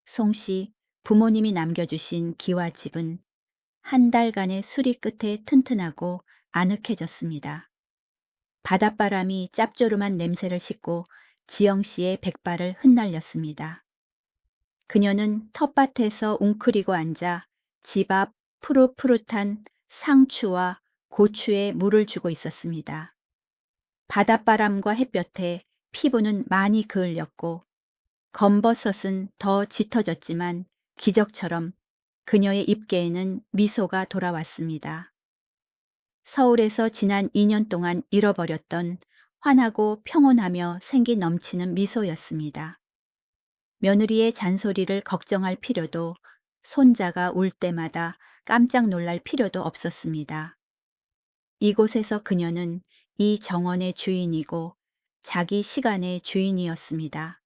송씨 부모님이 남겨주신 기와집은 한 달간의 수리 끝에 튼튼하고 아늑해졌습니다. 바닷바람이 짭조름한 냄새를 싣고 지영씨의 백발을 흩날렸습니다. 그녀는 텃밭에서 웅크리고 앉아 집 앞 푸릇푸릇한 상추와 고추에 물을 주고 있었습니다. 바닷바람과 햇볕에 피부는 많이 그을렸고 검버섯은 더 짙어졌지만 기적처럼 그녀의 입계에는 미소가 돌아왔습니다. 서울에서 지난 2년 동안 잃어버렸던 환하고 평온하며 생기 넘치는 미소였습니다. 며느리의 잔소리를 걱정할 필요도, 손자가 울 때마다 깜짝 놀랄 필요도 없었습니다. 이곳에서 그녀는 이 정원의 주인이고 자기 시간의 주인이었습니다.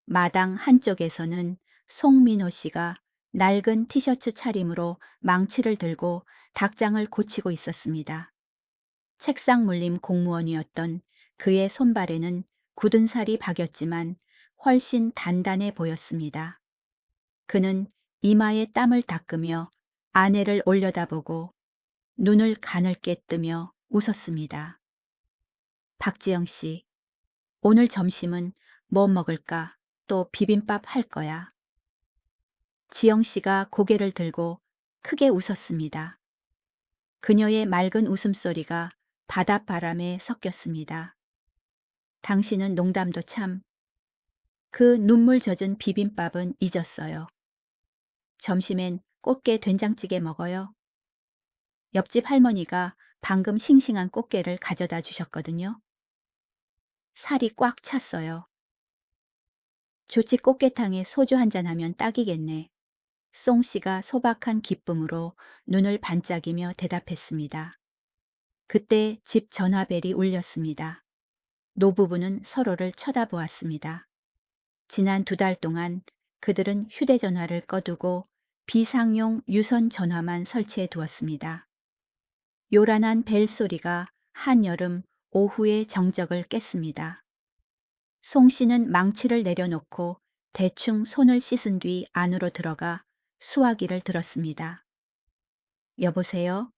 마당 한쪽에서는 송민호 씨가 낡은 티셔츠 차림으로 망치를 들고 닭장을 고치고 있었습니다. 책상 물림 공무원이었던 그의 손발에는 굳은 살이 박였지만 훨씬 단단해 보였습니다. 그는 이마에 땀을 닦으며 아내를 올려다보고 눈을 가늘게 뜨며 웃었습니다. 박지영 씨, 오늘 점심은 뭐 먹을까? 또 비빔밥 할 거야. 지영 씨가 고개를 들고 크게 웃었습니다. 그녀의 맑은 웃음소리가 바닷바람에 섞였습니다. 당신은 농담도 참. 그 눈물 젖은 비빔밥은 잊었어요. 점심엔 꽃게 된장찌개 먹어요. 옆집 할머니가 방금 싱싱한 꽃게를 가져다 주셨거든요. 살이 꽉 찼어요. 조치 꽃게탕에 소주 한잔 하면 딱이겠네. 송 씨가 소박한 기쁨으로 눈을 반짝이며 대답했습니다. 그때 집 전화벨이 울렸습니다. 노부부는 서로를 쳐다보았습니다. 지난 2달 동안 그들은 휴대전화를 꺼두고 비상용 유선 전화만 설치해 두었습니다. 요란한 벨 소리가 한여름 오후의 정적을 깼습니다. 송 씨는 망치를 내려놓고 대충 손을 씻은 뒤 안으로 들어가 수화기를 들었습니다. 여보세요?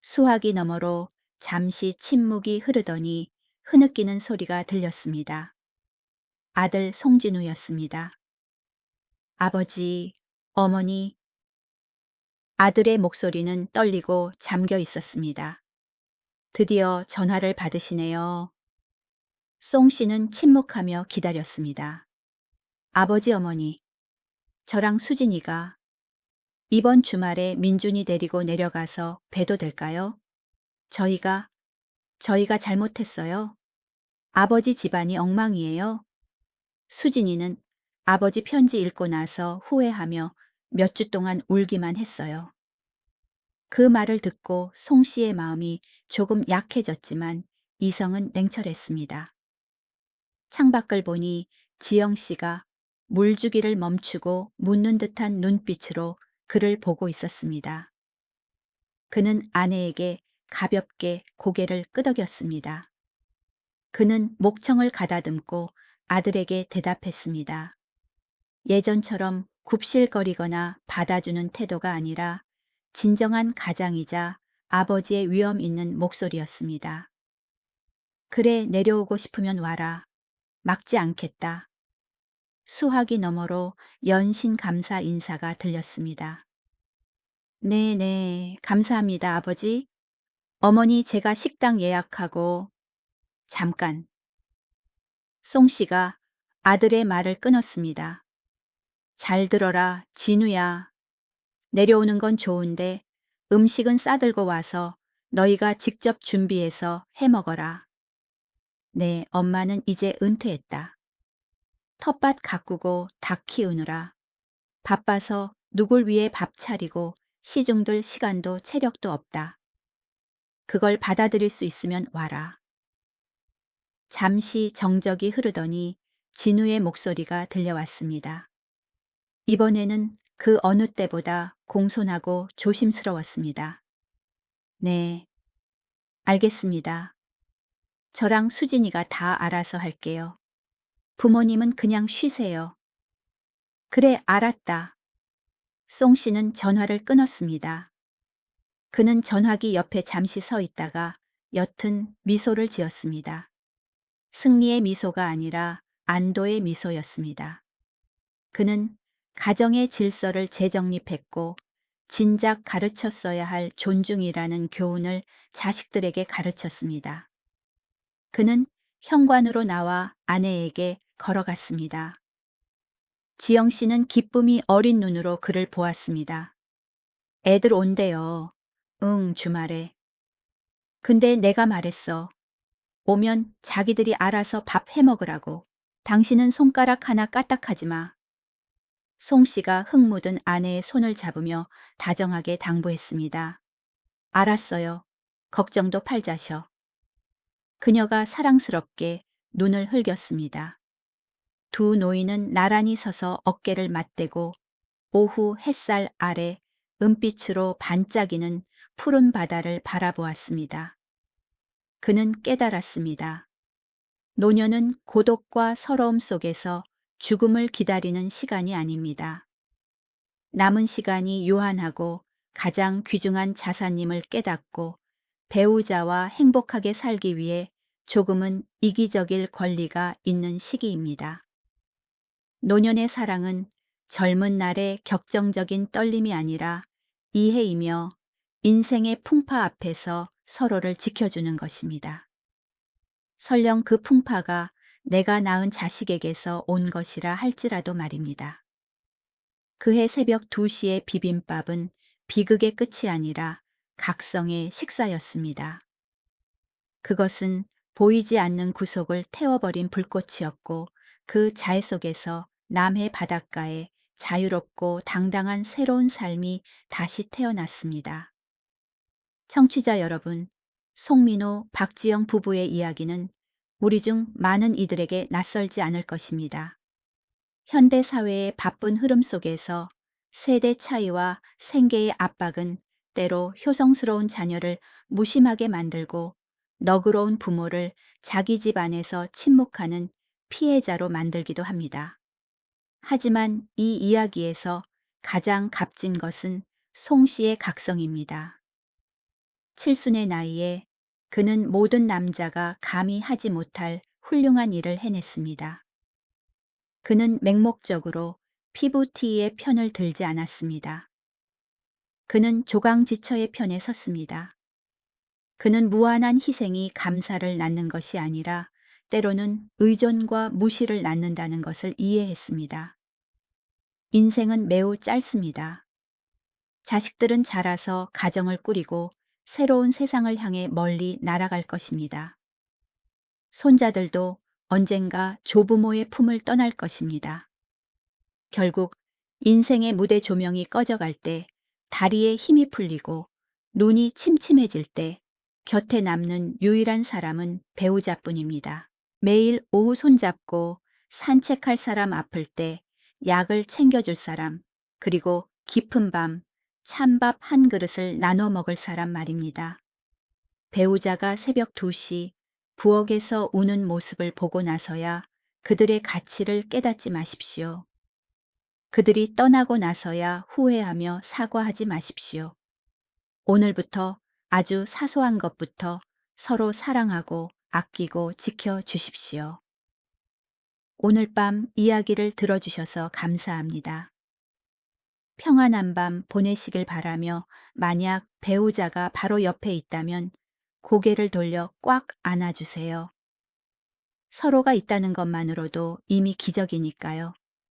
수화기 너머로 잠시 침묵이 흐르더니 흐느끼는 소리가 들렸습니다. 아들 송진우였습니다. 아버지, 어머니. 아들의 목소리는 떨리고 잠겨 있었습니다. 드디어 전화를 받으시네요. 송 씨는 침묵하며 기다렸습니다. 아버지, 어머니. 저랑 수진이가 이번 주말에 민준이 데리고 내려가서 뵈도 될까요? 저희가 잘못했어요. 아버지 집안이 엉망이에요. 수진이는 아버지 편지 읽고 나서 후회하며 몇 주 동안 울기만 했어요. 그 말을 듣고 송 씨의 마음이 조금 약해졌지만 이성은 냉철했습니다. 창밖을 보니 지영 씨가 물주기를 멈추고 묻는 듯한 눈빛으로 그를 보고 있었습니다. 그는 아내에게 가볍게 고개를 끄덕였습니다. 그는 목청을 가다듬고 아들에게 대답했습니다. 예전처럼 굽실거리거나 받아주는 태도가 아니라 진정한 가장이자 아버지의 위엄 있는 목소리였습니다. 그래, 내려오고 싶으면 와라. 막지 않겠다. 수화기 너머로 연신 감사 인사가 들렸습니다. 네, 감사합니다, 아버지. 어머니, 제가 식당 예약하고. 잠깐. 송 씨가 아들의 말을 끊었습니다. 잘 들어라, 진우야. 내려오는 건 좋은데 음식은 싸들고 와서 너희가 직접 준비해서 해 먹어라. 네, 엄마는 이제 은퇴했다. 텃밭 가꾸고 닭 키우느라 바빠서 누굴 위해 밥 차리고 시중들 시간도 체력도 없다. 그걸 받아들일 수 있으면 와라. 잠시 정적이 흐르더니 진우의 목소리가 들려왔습니다. 이번에는 그 어느 때보다 공손하고 조심스러웠습니다. 네, 알겠습니다. 저랑 수진이가 다 알아서 할게요. 부모님은 그냥 쉬세요. 그래, 알았다. 송 씨는 전화를 끊었습니다. 그는 전화기 옆에 잠시 서 있다가 옅은 미소를 지었습니다. 승리의 미소가 아니라 안도의 미소였습니다. 그는 가정의 질서를 재정립했고 진작 가르쳤어야 할 존중이라는 교훈을 자식들에게 가르쳤습니다. 그는 현관으로 나와 아내에게 걸어갔습니다. 지영 씨는 기쁨이 어린 눈으로 그를 보았습니다. 애들 온대요. 응, 주말에. 근데 내가 말했어. 오면 자기들이 알아서 밥 해먹으라고. 당신은 손가락 하나 까딱하지 마. 송 씨가 흙 묻은 아내의 손을 잡으며 다정하게 당부했습니다. 알았어요. 걱정도 팔자셔. 그녀가 사랑스럽게 눈을 흘겼습니다. 두 노인은 나란히 서서 어깨를 맞대고 오후 햇살 아래 은빛으로 반짝이는 푸른 바다를 바라보았습니다. 그는 깨달았습니다. 노년은 고독과 서러움 속에서 죽음을 기다리는 시간이 아닙니다. 남은 시간이 유한하고 가장 귀중한 자산임을 깨닫고 배우자와 행복하게 살기 위해 조금은 이기적일 권리가 있는 시기입니다. 노년의 사랑은 젊은 날의 격정적인 떨림이 아니라 이해이며 인생의 풍파 앞에서 서로를 지켜주는 것입니다. 설령 그 풍파가 내가 낳은 자식에게서 온 것이라 할지라도 말입니다. 그해 새벽 2시의 비빔밥은 비극의 끝이 아니라 각성의 식사였습니다. 그것은 보이지 않는 구속을 태워버린 불꽃이었고 그 자해 속에서 남해 바닷가에 자유롭고 당당한 새로운 삶이 다시 태어났습니다. 청취자 여러분, 송민호, 박지영 부부의 이야기는 우리 중 많은 이들에게 낯설지 않을 것입니다. 현대 사회의 바쁜 흐름 속에서 세대 차이와 생계의 압박은 때로 효성스러운 자녀를 무심하게 만들고 너그러운 부모를 자기 집 안에서 침묵하는 피해자로 만들기도 합니다. 하지만 이 이야기에서 가장 값진 것은 송 씨의 각성입니다. 칠순의 나이에 그는 모든 남자가 감히 하지 못할 훌륭한 일을 해냈습니다. 그는 맹목적으로 피부티의 편을 들지 않았습니다. 그는 조강지처의 편에 섰습니다. 그는 무한한 희생이 감사를 낳는 것이 아니라 때로는 의존과 무시를 낳는다는 것을 이해했습니다. 인생은 매우 짧습니다. 자식들은 자라서 가정을 꾸리고 새로운 세상을 향해 멀리 날아갈 것입니다. 손자들도 언젠가 조부모의 품을 떠날 것입니다. 결국 인생의 무대 조명이 꺼져갈 때, 다리에 힘이 풀리고 눈이 침침해질 때 곁에 남는 유일한 사람은 배우자뿐입니다. 매일 오후 손잡고 산책할 사람 아플 때 약을 챙겨줄 사람, 그리고 깊은 밤 찬밥 한 그릇을 나눠 먹을 사람 말입니다. 배우자가 새벽 2시 부엌에서 우는 모습을 보고 나서야 그들의 가치를 깨닫지 마십시오. 그들이 떠나고 나서야 후회하며 사과하지 마십시오. 오늘부터 아주 사소한 것부터 서로 사랑하고 아끼고 지켜 주십시오. 오늘 밤 이야기를 들어주셔서 감사합니다. 평안한 밤 보내시길 바라며 만약 배우자가 바로 옆에 있다면 고개를 돌려 꽉 안아주세요. 서로가 있다는 것만으로도 이미 기적이니까요.